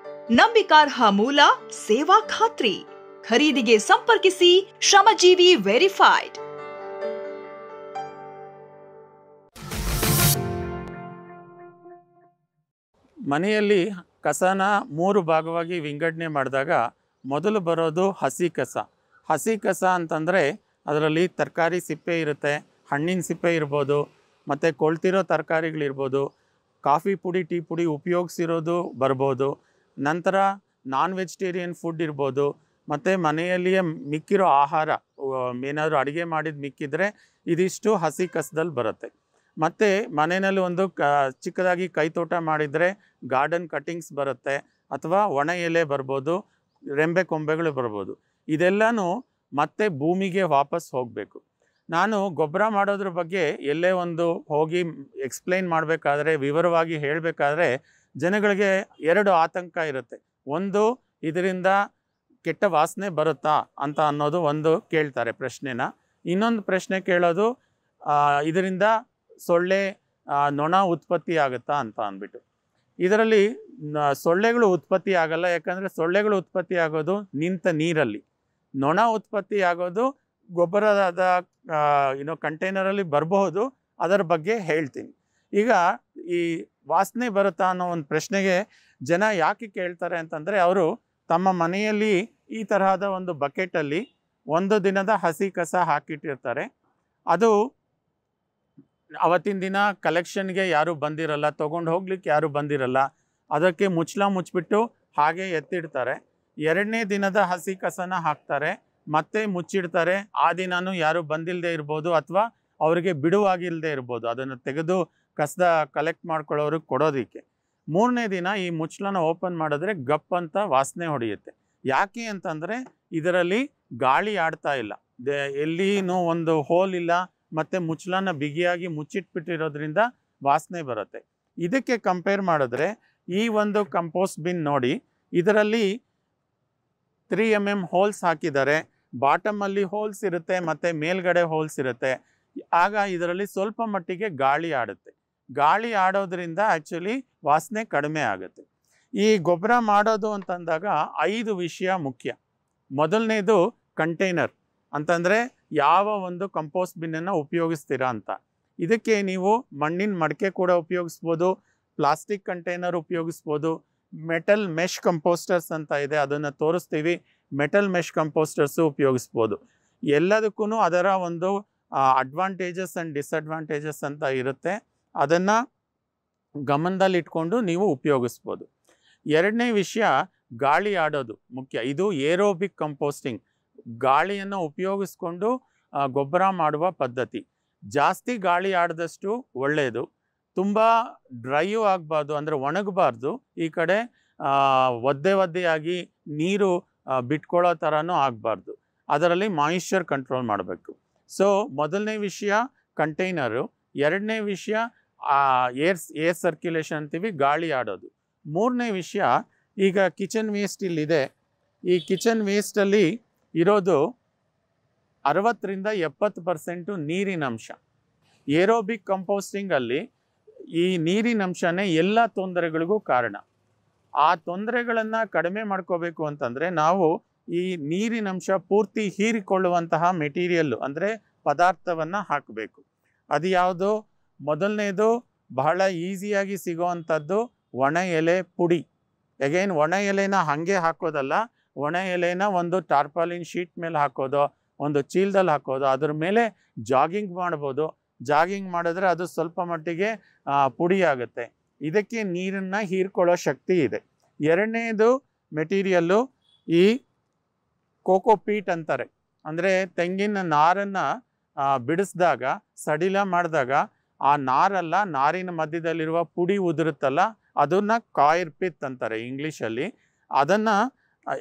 ನಂಬಿಕಾರ್ಹ ಮೂಲ, ಸೇವಾ ಖಾತ್ರಿ. ಖರೀದಿಗೆ ಸಂಪರ್ಕಿಸಿ ಶ್ರಮಜೀವಿ ವೆರಿಫೈಡ್. ಮನೆಯಲ್ಲಿ ಕಸನ 3 ಭಾಗವಾಗಿ ವಿಂಗಡಣೆ ಮಾಡಿದಾಗ ಮೊದಲು ಬರೋದು ಹಸಿ ಕಸ. ಹಸಿ ಕಸ ಅಂತಂದರೆ ಅದರಲ್ಲಿ ತರಕಾರಿ ಸಿಪ್ಪೆ ಇರುತ್ತೆ, ಹಣ್ಣಿನ ಸಿಪ್ಪೆ ಇರ್ಬೋದು, ಮತ್ತು ಕೊಳ್ತಿರೋ ತರಕಾರಿಗಳಿರ್ಬೋದು, ಕಾಫಿ ಪುಡಿ ಟೀ ಪುಡಿ ಉಪಯೋಗಿಸಿರೋದು ಬರ್ಬೋದು, ನಂತರ ನಾನ್ ವೆಜಿಟೇರಿಯನ್ ಫುಡ್ ಇರ್ಬೋದು, ಮತ್ತು ಮನೆಯಲ್ಲಿಯೇ ಮಿಕ್ಕಿರೋ ಆಹಾರ ಏನಾದರೂ ಅಡುಗೆ ಮಾಡಿದ ಮಿಕ್ಕಿದ್ರೆ ಇದಿಷ್ಟು ಹಸಿ ಕಸದಲ್ಲಿ ಬರುತ್ತೆ. ಮತ್ತು ಮನೆಯಲ್ಲಿ ಒಂದು ಚಿಕ್ಕದಾಗಿ ಕೈತೋಟ ಮಾಡಿದರೆ ಗಾರ್ಡನ್ ಕಟ್ಟಿಂಗ್ಸ್ ಬರುತ್ತೆ, ಅಥವಾ ಒಣ ಎಲೆ ಬರ್ಬೋದು, ರೆಂಬೆ ಕೊಂಬೆಗಳು ಬರ್ಬೋದು. ಇದೆಲ್ಲನೂ ಮತ್ತೆ ಭೂಮಿಗೆ ವಾಪಸ್ ಹೋಗಬೇಕು. ನಾನು ಗೊಬ್ಬರ ಮಾಡೋದ್ರ ಬಗ್ಗೆ ಎಲ್ಲೇ ಒಂದು ಹೋಗಿ ಎಕ್ಸ್ಪ್ಲೈನ್ ಮಾಡಬೇಕಾದ್ರೆ, ವಿವರವಾಗಿ ಹೇಳಬೇಕಾದ್ರೆ ಜನಗಳಿಗೆ 2 ಆತಂಕ ಇರುತ್ತೆ. ಒಂದು, ಇದರಿಂದ ಕೆಟ್ಟ ವಾಸನೆ ಬರುತ್ತಾ ಅಂತ ಅನ್ನೋದು ಒಂದು ಕೇಳ್ತಾರೆ ಪ್ರಶ್ನೆನ. ಇನ್ನೊಂದು ಪ್ರಶ್ನೆ ಕೇಳೋದು, ಇದರಿಂದ ಸೊಳ್ಳೆ ನೊಣ ಉತ್ಪತ್ತಿ ಆಗುತ್ತಾ ಅಂತ ಅಂದ್ಬಿಟ್ಟು. ಇದರಲ್ಲಿ ಸೊಳ್ಳೆಗಳು ಉತ್ಪತ್ತಿ ಆಗಲ್ಲ, ಯಾಕಂದರೆ ಸೊಳ್ಳೆಗಳು ಉತ್ಪತ್ತಿ ಆಗೋದು ನಿಂತ ನೀರಲ್ಲಿ. ನೊಣ ಉತ್ಪತ್ತಿ ಆಗೋದು ಗೊಬ್ಬರದ ಕಂಟೈನರಲ್ಲಿ ಬರಬಹುದು, ಅದರ ಬಗ್ಗೆ ಹೇಳ್ತೀನಿ. ಈಗ ಈ ವಾಸನೆ ಬರುತ್ತಾ ಅನ್ನೋ ಒಂದು ಪ್ರಶ್ನೆಗೆ ಜನ ಯಾಕೆ ಕೇಳ್ತಾರೆ ಅಂತಂದರೆ, ಅವರು ತಮ್ಮ ಮನೆಯಲ್ಲಿ ಈ ತರಹದ ಒಂದು ಬಕೆಟಲ್ಲಿ 1 ದಿನದ ಹಸಿ ಕಸ ಹಾಕಿಟ್ಟಿರ್ತಾರೆ. ಅದು ಅವತ್ತಿನ ದಿನ ಕಲೆಕ್ಷನ್ಗೆ ಯಾರೂ ಬಂದಿರಲ್ಲ, ತೊಗೊಂಡು ಹೋಗ್ಲಿಕ್ಕೆ ಯಾರೂ ಬಂದಿರಲ್ಲ, ಅದಕ್ಕೆ ಮುಚ್ಚಿಬಿಟ್ಟು ಹಾಗೆ ಎತ್ತಿಡ್ತಾರೆ. 2ನೇ ದಿನದ ಹಸಿ ಕಸನ ಹಾಕ್ತಾರೆ, ಮತ್ತೆ ಮುಚ್ಚಿಡ್ತಾರೆ. ಆ ದಿನನೂ ಯಾರು ಬಂದಿಲ್ಲದೆ ಇರ್ಬೋದು, ಅಥವಾ ಅವರಿಗೆ ಬಿಡುವಾಗಿಲ್ಲದೆ ಇರ್ಬೋದು ಅದನ್ನು ತೆಗೆದು ಕಸದ ಕಲೆಕ್ಟ್ ಮಾಡ್ಕೊಳ್ಳೋರಿಗೆ ಕೊಡೋದಕ್ಕೆ. 3ನೇ ದಿನ ಈ ಮುಚ್ಚಳನ ಓಪನ್ ಮಾಡಿದ್ರೆ ಗಪ್ ಅಂತ ವಾಸನೆ ಹೊಡೆಯುತ್ತೆ. ಯಾಕೆ ಅಂತಂದರೆ ಇದರಲ್ಲಿ ಗಾಳಿ ಆಡ್ತಾ ಇಲ್ಲ, ಎಲ್ಲಿನೂ ಒಂದು ಹೋಲ್ ಇಲ್ಲ, ಮತ್ತು ಮುಚ್ಚಳನ ಬಿಗಿಯಾಗಿ ಮುಚ್ಚಿಟ್ಬಿಟ್ಟಿರೋದ್ರಿಂದ ವಾಸನೆ ಬರುತ್ತೆ. ಇದಕ್ಕೆ ಕಂಪೇರ್ ಮಾಡಿದ್ರೆ ಈ ಒಂದು ಕಂಪೋಸ್ಟ್ ಬಿನ್ ನೋಡಿ, ಇದರಲ್ಲಿ 3 mm ಹೋಲ್ಸ್ ಹಾಕಿದ್ದಾರೆ. ಬಾಟಮಲ್ಲಿ ಹೋಲ್ಸ್ ಇರುತ್ತೆ ಮತ್ತು ಮೇಲ್ಗಡೆ ಹೋಲ್ಸ್ ಇರುತ್ತೆ. ಆಗ ಇದರಲ್ಲಿ ಸ್ವಲ್ಪ ಮಟ್ಟಿಗೆ ಗಾಳಿ ಆಡುತ್ತೆ. ಗಾಳಿ ಆಡೋದ್ರಿಂದ ಆ್ಯಕ್ಚುಲಿ ವಾಸನೆ ಕಡಿಮೆ ಆಗುತ್ತೆ. ಈ ಗೊಬ್ಬರ ಮಾಡೋದು ಅಂತಂದಾಗ 5 ವಿಷಯ ಮುಖ್ಯ. ಮೊದಲನೇದು ಕಂಟೈನರ್, ಅಂತಂದರೆ ಯಾವ ಒಂದು ಕಂಪೋಸ್ಟ್ ಬಿನ್ನನ್ನು ಉಪಯೋಗಿಸ್ತೀರಾ ಅಂತ. ಇದಕ್ಕೆ ನೀವು ಮಣ್ಣಿನ ಮಡಿಕೆ ಕೂಡ ಉಪಯೋಗಿಸ್ಬೋದು, ಪ್ಲಾಸ್ಟಿಕ್ ಕಂಟೈನರ್ ಉಪಯೋಗಿಸ್ಬೋದು, ಮೆಟಲ್ ಮೆಶ್ ಕಂಪೋಸ್ಟರ್ಸ್ ಅಂತ ಇದೆ, ಅದನ್ನು ತೋರಿಸ್ತೀವಿ. ಮೆಟಲ್ ಮೆಶ್ ಕಂಪೋಸ್ಟರ್ಸು ಉಪಯೋಗಿಸ್ಬೋದು. ಎಲ್ಲದಕ್ಕೂ ಅದರ ಒಂದು ಅಡ್ವಾಂಟೇಜಸ್ ಆ್ಯಂಡ್ ಡಿಸ್ಅಡ್ವಾಂಟೇಜಸ್ ಅಂತ ಇರುತ್ತೆ. ಅದನ್ನು ಗಮನದಲ್ಲಿ ಇಟ್ಕೊಂಡು ನೀವು ಉಪಯೋಗಿಸ್ಬೋದು. 2ನೇ ವಿಷಯ, ಗಾಳಿ ಆಡೋದು ಮುಖ್ಯ. ಇದು ಏರೋಬಿಕ್ ಕಂಪೋಸ್ಟಿಂಗ್, ಗಾಳಿಯನ್ನು ಉಪಯೋಗಿಸ್ಕೊಂಡು ಗೊಬ್ಬರ ಮಾಡುವ ಪದ್ಧತಿ. ಜಾಸ್ತಿ ಗಾಳಿ ಆಡಿದಷ್ಟು ಒಳ್ಳೆಯದು, ತುಂಬ ಡ್ರೈಯೂ ಆಗಬಾರ್ದು, ಅಂದರೆ ಒಣಗಬಾರ್ದು, ಈ ಕಡೆ ಒದ್ದೆಯಾಗಿ ನೀರು ಬಿಟ್ಕೊಳ್ಳೋ ಥರನೂ ಆಗಬಾರ್ದು. ಅದರಲ್ಲಿ ಮಾಯಿಶ್ಚರ್ ಕಂಟ್ರೋಲ್ ಮಾಡಬೇಕು. ಸೊ ಮೊದಲನೇ ವಿಷಯ ಕಂಟೈನರು, ಎರಡನೇ ವಿಷಯ ಏರ್ ಸರ್ಕ್ಯುಲೇಷನ್ ಅಂತೀವಿ, ಗಾಳಿ ಆಡೋದು. ಮೂರನೇ ವಿಷಯ, ಈಗ ಕಿಚನ್ ವೇಸ್ಟ್ ಇಲ್ಲಿದೆ. ಈ ಕಿಚನ್ ವೇಸ್ಟಲ್ಲಿ ಇರೋದು 60-70% ನೀರಿನ ಅಂಶ. ಏರೋಬಿಕ್ ಕಂಪೋಸ್ಟಿಂಗಲ್ಲಿ ಈ ನೀರಿನ ಅಂಶನೇ ಎಲ್ಲ ತೊಂದರೆಗಳಿಗೂ ಕಾರಣ. ಆ ತೊಂದರೆಗಳನ್ನು ಕಡಿಮೆ ಮಾಡ್ಕೋಬೇಕು ಅಂತಂದರೆ ನಾವು ಈ ನೀರಿನ ಅಂಶ ಪೂರ್ತಿ ಹೀರಿಕೊಳ್ಳುವಂತಹ ಮೆಟೀರಿಯಲ್ಲು ಅಂದರೆ ಪದಾರ್ಥವನ್ನು ಹಾಕಬೇಕು. ಅದು ಯಾವುದು? ಮೊದಲನೇದು ಬಹಳ ಈಸಿಯಾಗಿ ಸಿಗೋವಂಥದ್ದು ಒಣ ಎಲೆ ಪುಡಿ. ಅಗೇನ್ ಒಣ ಎಲೆನ ಹಾಗೆ ಹಾಕೋದಲ್ಲ, ಒಣ ಎಲೆನ ಒಂದು ಟಾರ್ಪಾಲಿನ್ ಶೀಟ್ ಮೇಲೆ ಹಾಕೋದು, ಒಂದು ಚೀಲದಲ್ಲಿ ಹಾಕೋದು, ಅದ್ರ ಮೇಲೆ ಜಾಗಿಂಗ್ ಮಾಡ್ಬೋದು. ಜಾಗಿಂಗ್ ಮಾಡಿದ್ರೆ ಅದು ಸ್ವಲ್ಪ ಮಟ್ಟಿಗೆ ಪುಡಿ ಆಗುತ್ತೆ. ಇದಕ್ಕೆ ನೀರನ್ನು ಹೀರ್ಕೊಳ್ಳೋ ಶಕ್ತಿ ಇದೆ. ಎರಡನೇದು ಮೆಟೀರಿಯಲ್ಲು ಈ ಕೋಕೋಪೀಟ್ ಅಂತಾರೆ. ಅಂದರೆ ತೆಂಗಿನ ನಾರನ್ನು ಬಿಡಿಸಿದಾಗ, ಸಡಿಲ ಮಾಡಿದಾಗ ಆ ನಾರಲ್ಲ, ನಾರಿನ ಮಧ್ಯದಲ್ಲಿರುವ ಪುಡಿ ಉದುರುತ್ತಲ್ಲ, ಅದನ್ನು ಕಾಯಿರ್ ಪಿತ್ ಅಂತಾರೆ ಇಂಗ್ಲೀಷಲ್ಲಿ.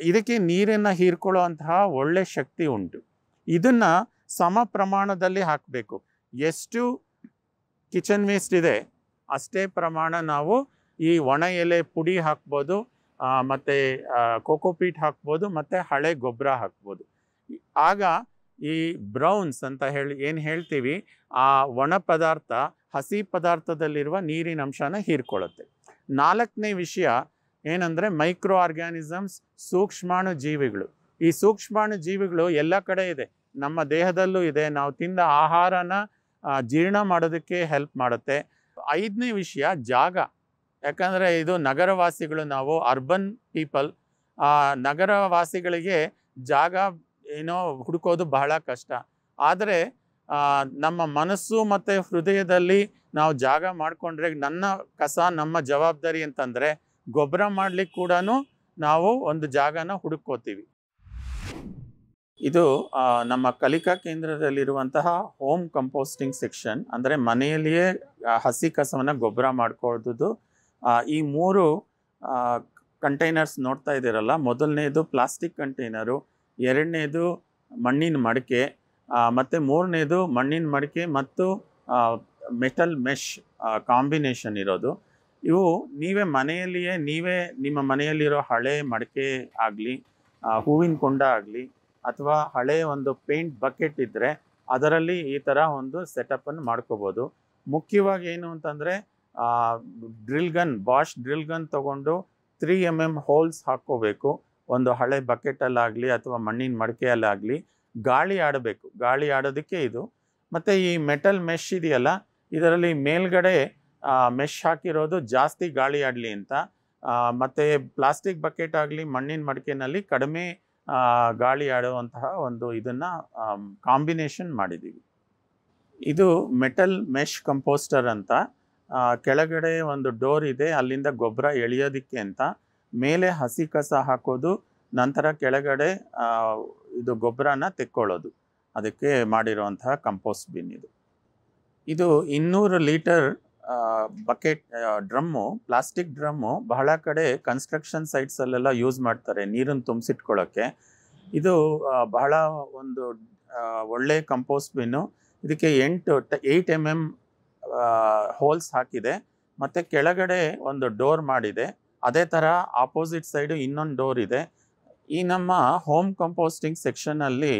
ಇದಕ್ಕೆ ನೀರನ್ನು ಹೀರ್ಕೊಳ್ಳೋ ಅಂತಹ ಒಳ್ಳೆ ಶಕ್ತಿ ಉಂಟು. ಇದನ್ನು ಸಮ ಪ್ರಮಾಣದಲ್ಲಿ ಹಾಕಬೇಕು. ಎಷ್ಟು ಕಿಚನ್ ವೇಸ್ಟ್ ಇದೆ ಅಷ್ಟೇ ಪ್ರಮಾಣ ನಾವು ಈ ಒಣ ಎಲೆ ಪುಡಿ ಹಾಕ್ಬೋದು, ಮತ್ತು ಕೋಕೋಪೀಟ್ ಹಾಕ್ಬೋದು, ಮತ್ತು ಹಳೆ ಗೊಬ್ಬರ ಹಾಕ್ಬೋದು. ಆಗ ಈ ಬ್ರೌನ್ಸ್ ಅಂತ ಏನು ಹೇಳ್ತೀವಿ, ಆ ಒಣ ಪದಾರ್ಥ ಹಸಿ ಪದಾರ್ಥದಲ್ಲಿರುವ ನೀರಿನ ಅಂಶನ ಹೀರ್ಕೊಳ್ಳುತ್ತೆ. ನಾಲ್ಕನೇ ವಿಷಯ ಏನಂದರೆ ಮೈಕ್ರೋ ಆರ್ಗ್ಯಾನಿಸಮ್ಸ್, ಸೂಕ್ಷ್ಮಾಣು ಜೀವಿಗಳು. ಈ ಸೂಕ್ಷ್ಮಾಣು ಜೀವಿಗಳು ಎಲ್ಲ ಕಡೆ ಇದೆ, ನಮ್ಮ ದೇಹದಲ್ಲೂ ಇದೆ. ನಾವು ತಿಂದ ಆಹಾರನ ಜೀರ್ಣ ಮಾಡೋದಕ್ಕೆ ಹೆಲ್ಪ್ ಮಾಡುತ್ತೆ. ಐದನೇ ವಿಷಯ ಜಾಗ. ಯಾಕಂದರೆ ಇದು ನಗರವಾಸಿಗಳು, ನಾವು ಅರ್ಬನ್ ಪೀಪಲ್. ನಗರವಾಸಿಗಳಿಗೆ ಜಾಗ ಹುಡುಕೋದು ಬಹಳ ಕಷ್ಟ. ಆದರೆ ನಮ್ಮ ಮನಸ್ಸು ಮತ್ತು ಹೃದಯದಲ್ಲಿ ನಾವು ಜಾಗ ಮಾಡಿಕೊಂಡ್ರೆ, ನನ್ನ ಕಸ ನಮ್ಮ ಜವಾಬ್ದಾರಿ ಅಂತಂದರೆ ಗೊಬ್ಬರ ಮಾಡಲಿಕ್ಕೆ ಕೂಡ ನಾವು ಒಂದು ಜಾಗನ ಹುಡುಕೋತೀವಿ. ಇದು ನಮ್ಮ ಕಲಿಕಾ ಕೇಂದ್ರದಲ್ಲಿರುವಂತಹ ಹೋಮ್ ಕಂಪೋಸ್ಟಿಂಗ್ ಸೆಕ್ಷನ್. ಅಂದರೆ ಮನೆಯಲ್ಲಿಯೇ ಹಸಿ ಕಸವನ್ನು ಗೊಬ್ಬರ ಮಾಡ್ಕೊಳ್ಳೋದು. ಈ 3 ಕಂಟೈನರ್ಸ್ ನೋಡ್ತಾ ಇದ್ದೀರಲ್ಲ, ಮೊದಲನೇದು ಪ್ಲಾಸ್ಟಿಕ್ ಕಂಟೈನರು, ಎರಡನೇದು ಮಣ್ಣಿನ ಮಡಿಕೆ, ಮತ್ತು ಮೂರನೇದು ಮಣ್ಣಿನ ಮಡಿಕೆ ಮತ್ತು ಮೆಟಲ್ ಮೆಶ್ ಕಾಂಬಿನೇಷನ್ ಇರೋದು. ಇವು ನೀವೇ ನಿಮ್ಮ ಮನೆಯಲ್ಲಿರೋ ಹಳೆ ಮಡಿಕೆ ಆಗಲಿ, ಹೂವಿನ ಕೊಂಡ ಆಗಲಿ, ಅಥವಾ ಹಳೆ ಒಂದು ಪೇಂಟ್ ಬಕೆಟ್ ಇದ್ದರೆ ಅದರಲ್ಲಿ ಈ ಥರ ಒಂದು ಸೆಟಪ್ಪನ್ನು ಮಾಡ್ಕೋಬೋದು. ಮುಖ್ಯವಾಗಿ ಏನು ಅಂತಂದರೆ ಬಾಷ್ ಡ್ರಿಲ್ ಗನ್ ತೊಗೊಂಡು 3 mm ಹೋಲ್ಸ್ ಹಾಕ್ಕೋಬೇಕು. ಒಂದು ಹಳೆ ಬಕೆಟಲ್ಲಾಗಲಿ ಅಥವಾ ಮಣ್ಣಿನ ಮಡಿಕೆಯಲ್ಲಾಗಲಿ ಗಾಳಿ ಆಡಬೇಕು. ಗಾಳಿ ಆಡೋದಕ್ಕೆ ಇದು. ಮತ್ತು ಈ ಮೆಟಲ್ ಮೆಶ್ ಇದೆಯಲ್ಲ, ಇದರಲ್ಲಿ ಮೇಲ್ಗಡೆ ಮೆಶ್ ಹಾಕಿರೋದು ಜಾಸ್ತಿ ಗಾಳಿ ಆಡಲಿ ಅಂತ. ಮತ್ತು ಪ್ಲಾಸ್ಟಿಕ್ ಬಕೆಟ್ ಆಗಲಿ ಮಣ್ಣಿನ ಮಡಿಕೆನಲ್ಲಿ ಕಡಿಮೆ ಗಾಳಿ ಆಡುವಂತಹ ಒಂದು ಇದನ್ನು ಕಾಂಬಿನೇಷನ್ ಮಾಡಿದ್ದೀವಿ. ಇದು ಮೆಟಲ್ ಮೆಶ್ ಕಂಪೋಸ್ಟರ್ ಅಂತ. ಕೆಳಗಡೆ ಒಂದು ಡೋರ್ ಇದೆ, ಅಲ್ಲಿಂದ ಗೊಬ್ಬರ ಎಳೆಯೋದಕ್ಕೆ ಅಂತ. ಮೇಲೆ ಹಸಿ ಕಸ ಹಾಕೋದು, ನಂತರ ಕೆಳಗಡೆ ಇದು ಗೊಬ್ಬರನ ತೆಕ್ಕೊಳ್ಳೋದು. ಅದಕ್ಕೆ ಮಾಡಿರುವಂತಹ ಕಂಪೋಸ್ಟ್ ಬಿನ್ ಇದು. 200 litre bucket drum, plastic drum ಬಹಳ ಕಡೆ ಕನ್ಸ್ಟ್ರಕ್ಷನ್ ಸೈಟ್ಸಲ್ಲೆಲ್ಲ ಯೂಸ್ ಮಾಡ್ತಾರೆ ನೀರನ್ನು ತುಂಬಿಸಿಟ್ಕೊಳ್ಳೋಕ್ಕೆ. ಇದು ಬಹಳ ಒಂದು ಒಳ್ಳೆ ಕಂಪೋಸ್ಟ್ ಬಿನ್ನು. ಇದಕ್ಕೆ 8 mm ಹೋಲ್ಸ್ ಹಾಕಿದೆ, ಮತ್ತು ಕೆಳಗಡೆ ಒಂದು ಡೋರ್ ಮಾಡಿದೆ. ಅದೇ ಥರ ಆಪೋಸಿಟ್ ಸೈಡು ಇನ್ನೊಂದು ಡೋರ್ ಇದೆ. ಈ ನಮ್ಮ ಹೋಮ್ ಕಂಪೋಸ್ಟಿಂಗ್ ಸೆಕ್ಷನಲ್ಲಿ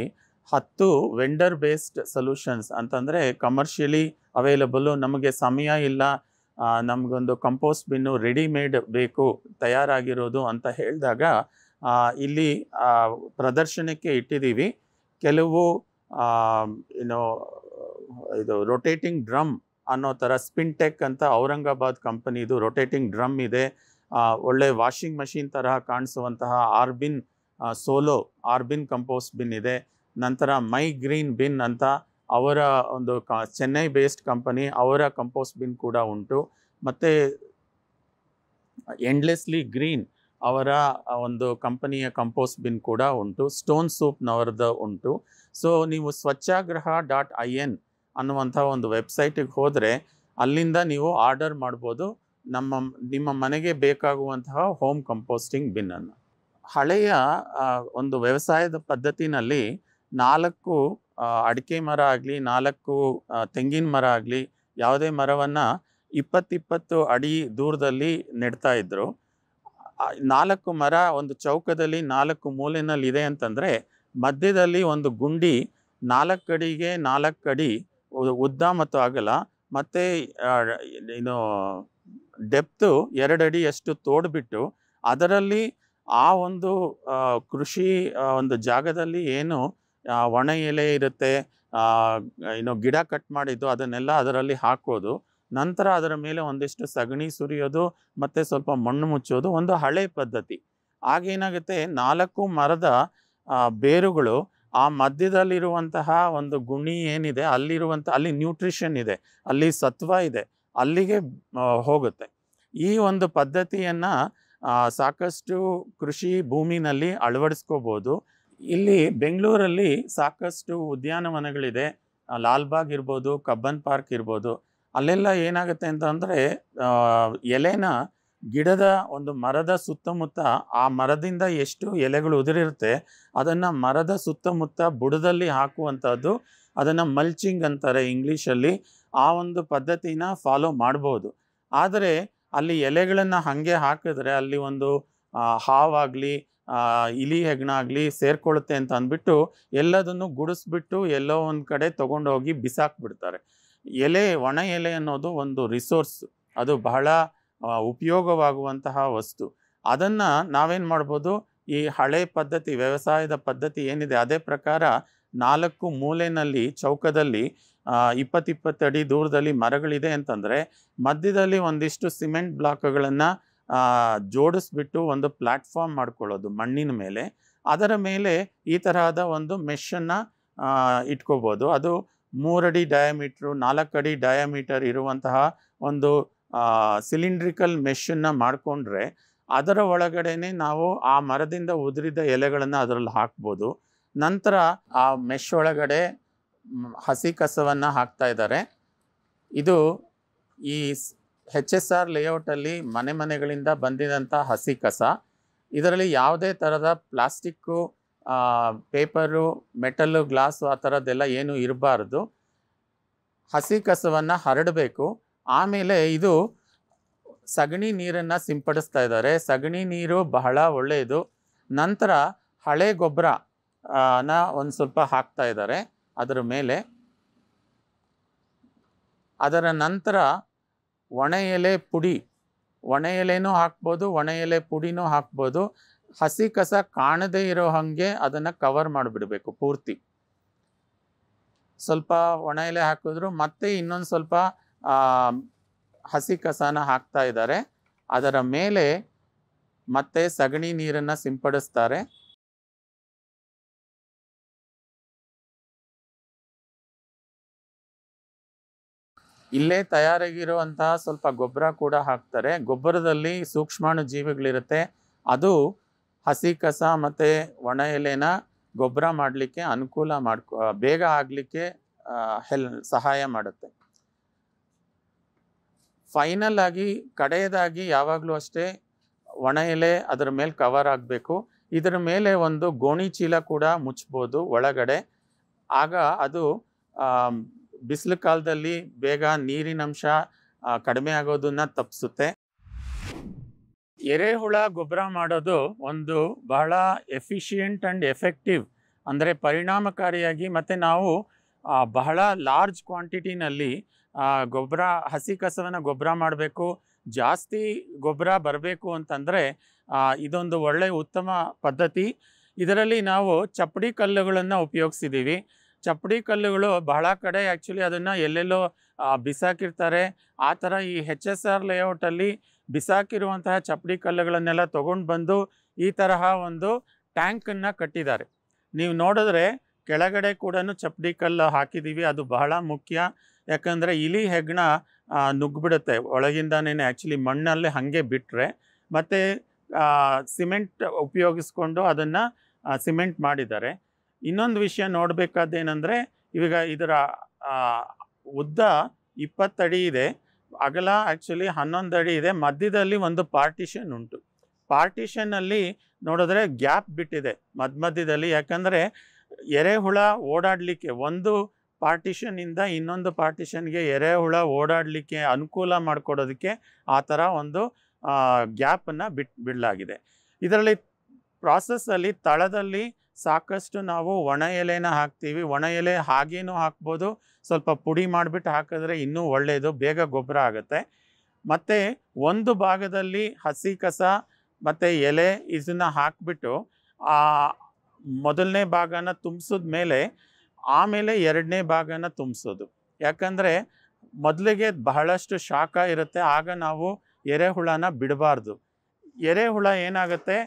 10 ವೆಂಡರ್ ಬೇಸ್ಡ್ ಸೊಲ್ಯೂಷನ್ಸ್ ಅಂತಂದರೆ ಕಮರ್ಷಿಯಲಿ ಅವೈಲಬಲ್ಲು, ನಮಗೆ ಸಮಯ ಇಲ್ಲ, ನಮಗೊಂದು ಕಂಪೋಸ್ಟ್ ಬಿನ್ನು ರೆಡಿಮೇಡ್ ಬೇಕು ತಯಾರಾಗಿರೋದು ಅಂತ ಹೇಳಿದಾಗ ಇಲ್ಲಿ ಪ್ರದರ್ಶನಕ್ಕೆ ಇಟ್ಟಿದ್ದೀವಿ. ಕೆಲವು ಇದು ರೊಟೇಟಿಂಗ್ ಡ್ರಮ್ ಅನ್ನೋ ಥರ ಸ್ಪಿನ್ಟೆಕ್ ಅಂತ ಔರಂಗಾಬಾದ್ ಕಂಪನಿದು ರೊಟೇಟಿಂಗ್ ಡ್ರಮ್ ಇದೆ. ಒಳ್ಳೆ ವಾಷಿಂಗ್ ಮಷಿನ್ ತರಹ ಕಾಣಿಸುವಂತಹ ಸೋಲೋ ಆರ್ಬಿನ್ ಕಂಪೋಸ್ಟ್ ಬಿನ್ ಇದೆ. ನಂತರ ಮೈ ಗ್ರೀನ್ ಬಿನ್ ಅಂತ ಅವರ ಒಂದು ಚೆನ್ನೈ ಬೇಸ್ಡ್ ಕಂಪನಿ, ಅವರ ಕಂಪೋಸ್ಟ್ ಬಿನ್ ಕೂಡ ಉಂಟು. ಮತ್ತು ಎಂಡ್ಲೆಸ್ಲಿ ಗ್ರೀನ್ ಅವರ ಒಂದು ಕಂಪನಿಯ ಕಂಪೋಸ್ಟ್ ಬಿನ್ ಕೂಡ ಉಂಟು. ಸ್ಟೋನ್ ಸೂಪ್ನವರದ್ದು ಉಂಟು. ಸೊ ನೀವು ಸ್ವಚ್ಛಾಗ್ರಹ.in ಅನ್ನುವಂಥ ಒಂದು ವೆಬ್ಸೈಟಿಗೆ ಹೋದರೆ ಅಲ್ಲಿಂದ ನೀವು ಆರ್ಡರ್ ಮಾಡ್ಬೋದು ನಿಮ್ಮ ಮನೆಗೆ ಬೇಕಾಗುವಂತಹ ಹೋಮ್ ಕಂಪೋಸ್ಟಿಂಗ್ ಬಿನ್ನನ್ನು. ಹಳೆಯ ಒಂದು ವ್ಯವಸಾಯದ ಪದ್ಧತಿನಲ್ಲಿ 4 ಅಡಿಕೆ ಮರ ಆಗಲಿ 4 ತೆಂಗಿನ ಮರ ಆಗಲಿ ಯಾವುದೇ ಮರವನ್ನು 20 ಅಡಿ ದೂರದಲ್ಲಿ ನೆಡ್ತಾ ಇದ್ರು. 4 ಮರ ಒಂದು ಚೌಕದಲ್ಲಿ 4 ಮೂಲೆಯಲ್ಲಿ ಇದೆ ಅಂತಂದರೆ ಮಧ್ಯದಲ್ಲಿ ಒಂದು ಗುಂಡಿ 4 ಅಡಿಗೆ 4 ಅಡಿ ಉದ್ದ ಮತ್ತು ಅಗಲ ಮತ್ತು ಏನು ಡೆಪ್ತು 2 ಅಡಿಯಷ್ಟು ತೋಡ್ಬಿಟ್ಟು ಅದರಲ್ಲಿ ಆ ಒಂದು ಕೃಷಿ ಒಂದು ಜಾಗದಲ್ಲಿ ಏನು ಒಣ ಎಲೆ ಇರುತ್ತೆ, ಗಿಡ ಕಟ್ ಮಾಡಿದ್ದು ಅದನ್ನೆಲ್ಲ ಅದರಲ್ಲಿ ಹಾಕೋದು. ನಂತರ ಅದರ ಮೇಲೆ ಒಂದಿಷ್ಟು ಸಗಣಿ ಸುರಿಯೋದು ಮತ್ತು ಸ್ವಲ್ಪ ಮಣ್ಣು ಮುಚ್ಚೋದು ಒಂದು ಹಳೆ ಪದ್ಧತಿ. ಆಗೇನಾಗುತ್ತೆ, 4 ಮರದ ಬೇರುಗಳು ಆ ಮಧ್ಯದಲ್ಲಿರುವಂತಹ ಒಂದು ಗುಣಿ ಏನಿದೆ ಅಲ್ಲಿ ನ್ಯೂಟ್ರಿಷನ್ ಇದೆ, ಅಲ್ಲಿ ಸತ್ವ ಇದೆ, ಅಲ್ಲಿಗೆ ಹೋಗುತ್ತೆ. ಈ ಒಂದು ಪದ್ಧತಿಯನ್ನು ಸಾಕಷ್ಟು ಕೃಷಿ ಭೂಮಿನಲ್ಲಿ ಅಳವಡಿಸ್ಕೋಬೋದು. ಇಲ್ಲಿ ಬೆಂಗಳೂರಲ್ಲಿ ಸಾಕಷ್ಟು ಉದ್ಯಾನವನಗಳಿದೆ. ಲಾಲ್ಬಾಗ್ ಇರ್ಬೋದು, ಕಬ್ಬನ್ ಪಾರ್ಕ್ ಇರ್ಬೋದು. ಅಲ್ಲೆಲ್ಲ ಏನಾಗುತ್ತೆ ಅಂತಂದರೆ ಎಲೆನ ಗಿಡದ ಒಂದು ಮರದ ಸುತ್ತಮುತ್ತ ಆ ಮರದಿಂದ ಎಷ್ಟು ಎಲೆಗಳು ಉದುರಿರುತ್ತೆ ಅದನ್ನು ಮರದ ಸುತ್ತಮುತ್ತ ಬುಡದಲ್ಲಿ ಹಾಕುವಂಥದ್ದು, ಅದನ್ನು ಮಲ್ಚಿಂಗ್ ಅಂತಾರೆ ಇಂಗ್ಲೀಷಲ್ಲಿ. ಆ ಒಂದು ಪದ್ಧತಿನ ಫಾಲೋ ಮಾಡ್ಬೋದು. ಆದರೆ ಅಲ್ಲಿ ಎಲೆಗಳನ್ನು ಹಾಗೆ ಹಾಕಿದ್ರೆ ಅಲ್ಲಿ ಒಂದು ಹಾವಾಗಲಿ ಇಲಿ ಹೆಗ್ಣ ಆಗಲಿ ಸೇರ್ಕೊಳ್ಳುತ್ತೆ ಅಂತ ಅಂದ್ಬಿಟ್ಟು ಎಲ್ಲದನ್ನು ಗುಡಿಸ್ಬಿಟ್ಟು ಎಲ್ಲೋ ಒಂದು ಕಡೆ ತೊಗೊಂಡೋಗಿ ಬಿಸಾಕ್ಬಿಡ್ತಾರೆ. ಒಣ ಎಲೆ ಅನ್ನೋದು ಒಂದು ರಿಸೋರ್ಸ್, ಅದು ಬಹಳ ಉಪಯೋಗವಾಗುವಂತಹ ವಸ್ತು. ಅದನ್ನು ನಾವೇನು ಮಾಡ್ಬೋದು, ಈ ಹಳೆ ಪದ್ಧತಿ ವ್ಯವಸಾಯದ ಪದ್ಧತಿ ಏನಿದೆ ಅದೇ ಪ್ರಕಾರ 4 ಮೂಲೆಯಲ್ಲಿ ಚೌಕದಲ್ಲಿ 20 ಅಡಿ ದೂರದಲ್ಲಿ ಮರಗಳಿದೆ ಅಂತಂದರೆ ಮಧ್ಯದಲ್ಲಿ ಒಂದಿಷ್ಟು ಸಿಮೆಂಟ್ ಬ್ಲಾಕ್ಗಳನ್ನು ಜೋಡಿಸ್ಬಿಟ್ಟು ಒಂದು ಪ್ಲ್ಯಾಟ್ಫಾರ್ಮ್ ಮಾಡ್ಕೊಳ್ಳೋದು ಮಣ್ಣಿನ ಮೇಲೆ. ಅದರ ಮೇಲೆ ಈ ತರಹದ ಒಂದು ಮೆಷನ್ನು ಇಟ್ಕೋಬೋದು. ಅದು 3 ಅಡಿ ಡಯಾಮೀಟ್ರು 4 ಅಡಿ ಡಯಾಮೀಟರ್ ಇರುವಂತಹ ಒಂದು ಸಿಲಿಂಡ್ರಿಕಲ್ ಮೆಷನ್ನು ಮಾಡಿಕೊಂಡ್ರೆ ಅದರ ಒಳಗಡೆನೆ ನಾವು ಆ ಮರದಿಂದ ಉದುರಿದ ಎಲೆಗಳನ್ನು ಅದರಲ್ಲಿ ಹಾಕ್ಬೋದು. ನಂತರ ಆ ಮೆಶ್ ಒಳಗಡೆ ಹಸಿ ಕಸವನ್ನು ಹಾಕ್ತಾ ಇದ್ದಾರೆ. ಇದು ಈ HSR ಲೇಔಟಲ್ಲಿ ಮನೆಗಳಿಂದ ಬಂದಿದಂಥ ಹಸಿ ಕಸ. ಇದರಲ್ಲಿ ಯಾವುದೇ ಥರದ ಪ್ಲಾಸ್ಟಿಕ್ಕು, ಪೇಪರು, ಮೆಟಲ್ಲು, ಗ್ಲಾಸು ಆ ಥರದ್ದೆಲ್ಲ ಏನೂ ಇರಬಾರ್ದು. ಹಸಿ ಕಸವನ್ನು ಹರಡಬೇಕು. ಆಮೇಲೆ ಇದು ಸಗಣಿ ನೀರನ್ನು ಸಿಂಪಡಿಸ್ತಾ ಇದ್ದಾರೆ. ಸಗಣಿ ನೀರು ಬಹಳ ಒಳ್ಳೆಯದು. ನಂತರ ಹಳೆ ಗೊಬ್ಬರನ ಒಂದು ಸ್ವಲ್ಪ ಹಾಕ್ತಾ ಇದ್ದಾರೆ ಅದರ ಮೇಲೆ. ಅದರ ನಂತರ ಒಣ ಎಲೆ ಪುಡಿ, ಒಣ ಎಲೆನೂ ಹಾಕ್ಬೋದು, ಒಣ ಎಲೆ ಪುಡಿನೂ ಹಾಕ್ಬೋದು. ಹಸಿ ಕಸ ಕಾಣದೇ ಇರೋ ಹಾಗೆ ಅದನ್ನು ಕವರ್ ಮಾಡಿಬಿಡಬೇಕು ಪೂರ್ತಿ. ಸ್ವಲ್ಪ ಒಣ ಎಲೆ ಹಾಕಿದ್ರು ಮತ್ತೆ ಇನ್ನೊಂದು ಸ್ವಲ್ಪ ಹಸಿ ಕಸನ ಹಾಕ್ತಾ ಇದ್ದಾರೆ. ಅದರ ಮೇಲೆ ಮತ್ತೆ ಸಗಣಿ ನೀರನ್ನು ಸಿಂಪಡಿಸ್ತಾರೆ. ಇಲ್ಲೇ ತಯಾರಾಗಿರುವಂತಹ ಸ್ವಲ್ಪ ಗೊಬ್ಬರ ಕೂಡ ಹಾಕ್ತಾರೆ. ಗೊಬ್ಬರದಲ್ಲಿ ಸೂಕ್ಷ್ಮಾಣು ಜೀವಿಗಳಿರುತ್ತೆ. ಅದು ಹಸಿ ಕಸ ಮತ್ತು ಒಣ ಎಲೆನ ಗೊಬ್ಬರ ಮಾಡಲಿಕ್ಕೆ ಅನುಕೂಲ ಬೇಗ ಆಗಲಿಕ್ಕೆ ಸಹಾಯ ಮಾಡುತ್ತೆ. ಫೈನಲ್ ಆಗಿ ಕಡೆಯದಾಗಿ ಯಾವಾಗಲೂ ಅಷ್ಟೇ ಒಣ ಎಲೆ ಅದರ ಮೇಲೆ ಕವರ್ ಆಗಬೇಕು. ಇದರ ಮೇಲೆ ಒಂದು ಗೋಣಿ ಚೀಲ ಕೂಡ ಮುಚ್ಬೋದು ಒಳಗಡೆ. ಆಗ ಅದು ಬಿಸಿಲು ಕಾಲದಲ್ಲಿ ಬೇಗ ನೀರಿನಂಶ ಕಡಿಮೆ ಆಗೋದನ್ನು ತಪ್ಪಿಸುತ್ತೆ. ಎರೆಹುಳ ಗೊಬ್ಬರ ಮಾಡೋದು ಒಂದು ಬಹಳ ಎಫಿಷಿಯೆಂಟ್ ಆ್ಯಂಡ್ ಎಫೆಕ್ಟಿವ್, ಅಂದರೆ ಪರಿಣಾಮಕಾರಿಯಾಗಿ, ಮತ್ತು ನಾವು ಬಹಳ ಲಾರ್ಜ್ ಕ್ವಾಂಟಿಟಿನಲ್ಲಿ ಗೊಬ್ಬರ, ಹಸಿ ಕಸವನ್ನು ಗೊಬ್ಬರ ಮಾಡಬೇಕು. ಜಾಸ್ತಿ ಗೊಬ್ಬರ ಬರಬೇಕು ಅಂತಂದರೆ ಇದೊಂದು ಒಳ್ಳೆಯ ಉತ್ತಮ ಪದ್ಧತಿ. ಇದರಲ್ಲಿ ನಾವು ಚಪ್ಪಡಿ ಕಲ್ಲುಗಳನ್ನು ಉಪಯೋಗಿಸಿದ್ದೀವಿ. ಚಪ್ಪಡಿ ಕಲ್ಲುಗಳು ಬಹಳ ಕಡೆ ಆ್ಯಕ್ಚುಲಿ ಅದನ್ನು ಎಲ್ಲೆಲ್ಲೋ ಬಿಸಾಕಿರ್ತಾರೆ. ಆ ಥರ ಈ HSR ಲೇಔಟಲ್ಲಿ ಬಿಸಾಕಿರುವಂತಹ ಚಪ್ಪಡಿ ಕಲ್ಲುಗಳನ್ನೆಲ್ಲ ತೊಗೊಂಡು ಬಂದು ಈ ತರಹ ಒಂದು ಟ್ಯಾಂಕನ್ನು ಕಟ್ಟಿದ್ದಾರೆ. ನೀವು ನೋಡಿದ್ರೆ ಕೆಳಗಡೆ ಕೂಡ ಚಪ್ಪಡಿ ಕಲ್ಲು ಹಾಕಿದ್ದೀವಿ. ಅದು ಬಹಳ ಮುಖ್ಯ. ಯಾಕಂದರೆ ಇಲಿ ಹೆಗ್ಣ ನುಗ್ಗಿಬಿಡುತ್ತೆ ಒಳಗಿಂದನೇ. ಆ್ಯಕ್ಚುಲಿ ಮಣ್ಣಲ್ಲೇ ಹಾಗೆ ಬಿಟ್ಟರೆ. ಮತ್ತು ಸಿಮೆಂಟ್ ಉಪಯೋಗಿಸ್ಕೊಂಡು ಅದನ್ನು ಸಿಮೆಂಟ್ ಮಾಡಿದ್ದಾರೆ. ಇನ್ನೊಂದು ವಿಷಯ ನೋಡಬೇಕಾದ್ದೇನೆಂದರೆ, ಇವಾಗ ಇದರ ಉದ್ದ 20 ಅಡಿ ಇದೆ. ಅಗಲ ಆ್ಯಕ್ಚುಲಿ 11 ಅಡಿ ಇದೆ. ಮಧ್ಯದಲ್ಲಿ ಒಂದು ಪಾರ್ಟಿಷನ್ ಉಂಟು. ಪಾರ್ಟಿಷನ್ನಲ್ಲಿ ನೋಡಿದ್ರೆ ಗ್ಯಾಪ್ ಬಿಟ್ಟಿದೆ ಮಧ್ಯದಲ್ಲಿ, ಯಾಕಂದರೆ ಎರೆಹುಳ ಓಡಾಡಲಿಕ್ಕೆ ಒಂದು ಪಾರ್ಟಿಷನ್ನಿಂದ ಇನ್ನೊಂದು ಪಾರ್ಟಿಷನ್ಗೆ ಎರೆಹುಳ ಓಡಾಡಲಿಕ್ಕೆ ಅನುಕೂಲ ಮಾಡಿಕೊಡೋದಕ್ಕೆ ಆ ಥರ ಒಂದು ಗ್ಯಾಪನ್ನು ಬಿಡಲಾಗಿದೆ. ಇದರಲ್ಲಿ ಪ್ರಾಸೆಸ್ಸಲ್ಲಿ ತಳದಲ್ಲಿ ಸಾಕಷ್ಟು ನಾವು ಒಣ ಎಲೆನ ಹಾಕ್ತೀವಿ. ಒಣ ಎಲೆ ಹಾಗೇನೂ ಹಾಕ್ಬೋದು, ಸ್ವಲ್ಪ ಪುಡಿ ಮಾಡಿಬಿಟ್ಟು ಹಾಕಿದ್ರೆ ಇನ್ನೂ ಒಳ್ಳೆಯದು, ಬೇಗ ಗೊಬ್ಬರ ಆಗುತ್ತೆ. ಮತ್ತು ಒಂದು ಭಾಗದಲ್ಲಿ ಹಸಿ ಕಸ ಮತ್ತು ಎಲೆ ಇದನ್ನು ಹಾಕಿಬಿಟ್ಟು ಮೊದಲನೇ ಭಾಗನ ತುಂಬಿಸಿದ ಮೇಲೆ ಆಮೇಲೆ ಎರಡನೇ ಭಾಗನ ತುಂಬಿಸೋದು. ಯಾಕಂದರೆ ಮೊದಲಿಗೆ ಬಹಳಷ್ಟು ಶಾಖ ಇರುತ್ತೆ, ಆಗ ನಾವು ಎರೆಹುಳನ ಬಿಡಬಾರ್ದು. ಎರೆಹುಳ ಏನಾಗುತ್ತೆ,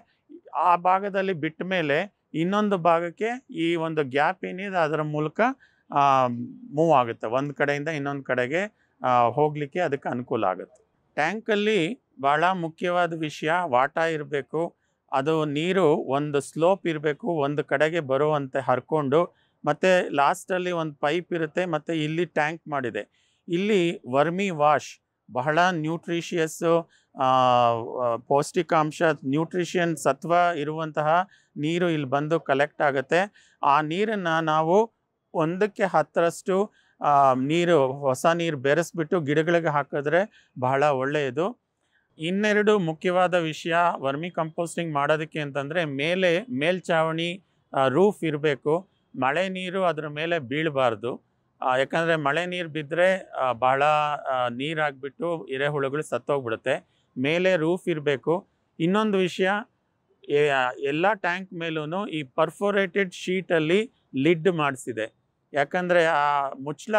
ಆ ಭಾಗದಲ್ಲಿ ಬಿಟ್ಟ ಮೇಲೆ ಇನ್ನೊಂದು ಭಾಗಕ್ಕೆ ಈ ಒಂದು ಗ್ಯಾಪ್ ಏನಿದೆ ಅದರ ಮೂಲಕ ಮೂವ್ ಆಗುತ್ತೆ, ಒಂದು ಕಡೆಯಿಂದ ಇನ್ನೊಂದು ಕಡೆಗೆ ಹೋಗಲಿಕ್ಕೆ ಅದಕ್ಕೆ ಅನುಕೂಲ ಆಗುತ್ತೆ. ಟ್ಯಾಂಕಲ್ಲಿ ಭಾಳ ಮುಖ್ಯವಾದ ವಿಷಯ ವಾಟ ಇರಬೇಕು. ಅದು ನೀರು ಒಂದು ಸ್ಲೋಪ್ ಇರಬೇಕು, ಒಂದು ಕಡೆಗೆ ಬರುವಂತೆ ಹರ್ಕೊಂಡು. ಮತ್ತು ಲಾಸ್ಟಲ್ಲಿ ಒಂದು ಪೈಪ್ ಇರುತ್ತೆ, ಮತ್ತು ಇಲ್ಲಿ ಟ್ಯಾಂಕ್ ಮಾಡಿದೆ. ಇಲ್ಲಿ ವರ್ಮಿ ವಾಶ್ ಬಹಳ ನ್ಯೂಟ್ರಿಷಿಯಸ್ಸು, ಪೌಷ್ಟಿಕಾಂಶ, ನ್ಯೂಟ್ರಿಷನ್ ಸತ್ವ ಇರುವಂತಹ ನೀರು ಇಲ್ಲಿ ಬಂದು ಕಲೆಕ್ಟ್ ಆಗುತ್ತೆ. ಆ ನೀರನ್ನು ನಾವು 1:10 ನೀರು, ಹೊಸ ನೀರು ಬೆರೆಸ್ಬಿಟ್ಟು ಗಿಡಗಳಿಗೆ ಹಾಕಿದ್ರೆ ಬಹಳ ಒಳ್ಳೆಯದು. ಇನ್ನೆರಡು ಮುಖ್ಯವಾದ ವಿಷಯ ವರ್ಮಿ ಕಂಪೋಸ್ಟಿಂಗ್ ಮಾಡೋದಕ್ಕೆ ಅಂತಂದರೆ ಮೇಲ್ಛಾವಣಿ ರೂಫ್ ಇರಬೇಕು. ಮಳೆ ನೀರು ಅದರ ಮೇಲೆ ಬೀಳಬಾರ್ದು, ಯಾಕಂದರೆ ಮಳೆ ನೀರು ಬಿದ್ದರೆ ಭಾಳ ನೀರಾಗಿಬಿಟ್ಟು ಎರೆಹುಳುಗಳು ಸತ್ತೋಗ್ಬಿಡುತ್ತೆ. ಮೇಲೆ ರೂಫ್ ಇರಬೇಕು. ಇನ್ನೊಂದು ವಿಷಯ, ಎಲ್ಲ ಟ್ಯಾಂಕ್ ಮೇಲೂ ಈ ಪರ್ಫೋರೇಟೆಡ್ ಶೀಟಲ್ಲಿ ಲಿಡ್ ಮಾಡಿಸಿದೆ. ಯಾಕಂದರೆ ಆ ಮುಚ್ಚಳ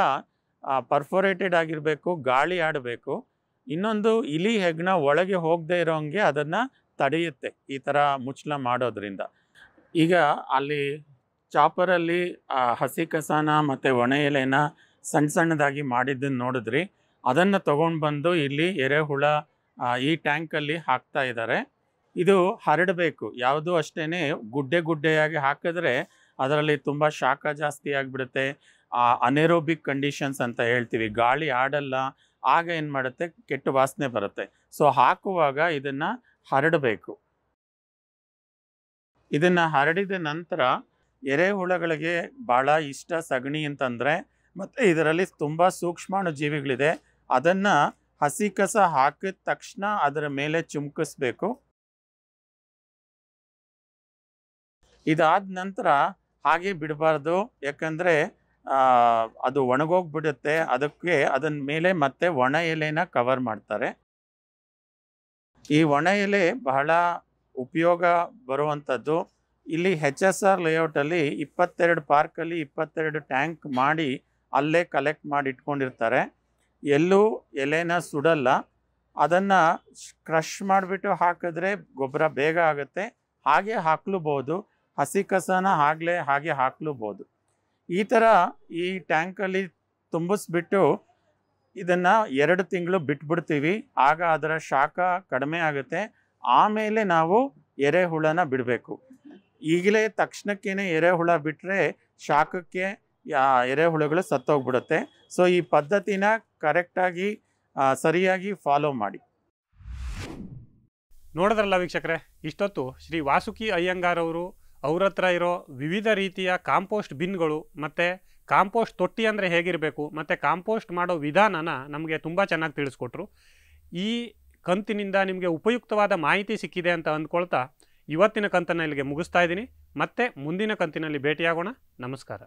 ಪರ್ಫೋರೇಟೆಡ್ ಆಗಿರಬೇಕು, ಗಾಳಿ ಆಡಬೇಕು. ಇನ್ನೊಂದು ಇಲಿ ಹೆಗ್ಗಣ ಒಳಗೆ ಹೋಗದೆ ಇರೋಂಗೆ ಅದನ್ನು ತಡೆಯುತ್ತೆ ಈ ಥರ ಮುಚ್ಚಳ ಮಾಡೋದ್ರಿಂದ. ಈಗ ಅಲ್ಲಿ ಚಾಪರಲ್ಲಿ ಹಸಿ ಕಸನ ಮತ್ತು ಒಣ ಎಲೆನ ಸಣ್ಣದಾಗಿ ಮಾಡಿದ್ದನ್ನು ನೋಡಿದ್ರಿ. ಅದನ್ನು ತೊಗೊಂಡು ಬಂದು ಇಲ್ಲಿ ಎರೆಹುಳ ಈ ಟ್ಯಾಂಕಲ್ಲಿ ಹಾಕ್ತಾ ಇದ್ದಾರೆ. ಇದು ಹರಡಬೇಕು, ಯಾವುದೂ ಅಷ್ಟೇ ಗುಡ್ಡೆಯಾಗಿ ಹಾಕಿದ್ರೆ ಅದರಲ್ಲಿ ತುಂಬ ಶಾಖ ಜಾಸ್ತಿ ಆಗಿಬಿಡುತ್ತೆ. ಅನೆರೋಬಿಕ್ ಕಂಡೀಷನ್ಸ್ ಅಂತ ಹೇಳ್ತೀವಿ, ಗಾಳಿ ಆಡಲ್ಲ, ಆಗ ಏನು ಮಾಡುತ್ತೆ, ಕೆಟ್ಟ ವಾಸನೆ ಬರುತ್ತೆ. ಸೊ ಹಾಕುವಾಗ ಇದನ್ನು ಹರಡಬೇಕು. ಇದನ್ನು ಹರಡಿದ ನಂತರ ಎರೆಹುಳಗಳಿಗೆ ಭಾಳ ಇಷ್ಟ ಸಗಣಿ ಅಂತಂದರೆ, ಮತ್ತು ಇದರಲ್ಲಿ ತುಂಬ ಸೂಕ್ಷ್ಮಾಣು ಜೀವಿಗಳಿದೆ. ಅದನ್ನು ಹಸಿ ಕಸ ಹಾಕಿದ ತಕ್ಷಣ ಅದರ ಮೇಲೆ ಚಿಮ್ಕಿಸ್ಬೇಕು. ಇದಾದ ನಂತರ ಹಾಗೆ ಬಿಡಬಾರ್ದು, ಯಾಕಂದರೆ ಅದು ಒಣಗೋಗ್ಬಿಡುತ್ತೆ. ಅದನ್ನ ಮೇಲೆ ಮತ್ತೆ ಒಣ ಎಲೆನ ಕವರ್ ಮಾಡ್ತಾರೆ. ಈ ಒಣ ಎಲೆ ಬಹಳ ಉಪಯೋಗ ಬರುವಂಥದ್ದು. ಇಲ್ಲಿ HSR ಲೇಔಟಲ್ಲಿ 22 ಪಾರ್ಕಲ್ಲಿ 22 ಟ್ಯಾಂಕ್ ಮಾಡಿ ಅಲ್ಲೇ ಕಲೆಕ್ಟ್ ಮಾಡಿ ಇಟ್ಕೊಂಡಿರ್ತಾರೆ. ಎಲ್ಲೂ ಎಲೆನ ಸುಡಲ್ಲ. ಅದನ್ನು ಕ್ರಷ್ ಮಾಡಿಬಿಟ್ಟು ಹಾಕಿದ್ರೆ ಗೊಬ್ಬರ ಬೇಗ ಆಗುತ್ತೆ. ಹಾಗೆ ಹಾಕ್ಲೂಬೋದು, ಹಸಿ ಕಸನ ಹಾಗೆ ಹಾಕ್ಲೂಬೋದು. ಈ ಥರ ಈ ಟ್ಯಾಂಕಲ್ಲಿ ತುಂಬಿಸ್ಬಿಟ್ಟು ಇದನ್ನು 2 ತಿಂಗಳು ಬಿಟ್ಬಿಡ್ತೀವಿ. ಆಗ ಅದರ ಶಾಖ ಕಡಿಮೆ ಆಗುತ್ತೆ. ಆಮೇಲೆ ನಾವು ಎರೆಹುಳನ ಬಿಡಬೇಕು. ಈಗಲೇ ತಕ್ಷಣಕ್ಕೇ ಎರೆಹುಳ ಬಿಟ್ಟರೆ ಶಾಖಕ್ಕೆ ಎರೆಹುಳುಗಳು ಸತ್ತೋಗ್ಬಿಡುತ್ತೆ. ಸೊ ಈ ಪದ್ಧತಿನ ಕರೆಕ್ಟಾಗಿ ಸರಿಯಾಗಿ ಫಾಲೋ ಮಾಡಿ. ನೋಡಿದ್ರಲ್ಲ ವೀಕ್ಷಕರೇ, ಇಷ್ಟೊತ್ತು ಶ್ರೀ ವಾಸುಕಿ ಅಯ್ಯಂಗಾರ್ ಅವರು ಅವ್ರ ಹತ್ರ ಇರೋ ವಿವಿಧ ರೀತಿಯ ಕಾಂಪೋಸ್ಟ್ ಬಿನ್ಗಳು ಮತ್ತು ಕಾಂಪೋಸ್ಟ್ ತೊಟ್ಟಿ ಅಂದರೆ ಹೇಗಿರಬೇಕು ಮತ್ತು ಕಾಂಪೋಸ್ಟ್ ಮಾಡೋ ವಿಧಾನನ ನಮಗೆ ತುಂಬ ಚೆನ್ನಾಗಿ ತಿಳಿಸ್ಕೊಟ್ರು. ಈ ಕಂತಿನಿಂದ ನಿಮಗೆ ಉಪಯುಕ್ತವಾದ ಮಾಹಿತಿ ಸಿಕ್ಕಿದೆ ಅಂತ ಅಂದ್ಕೊಳ್ತಾ ಇವತ್ತಿನ ಕಂತನ್ನು ಇಲ್ಲಿಗೆ ಮುಗಿಸ್ತಾ ಇದ್ದೀನಿ. ಮತ್ತೆ ಮುಂದಿನ ಕಂತಿನಲ್ಲಿ ಭೇಟಿಯಾಗೋಣ. ನಮಸ್ಕಾರ.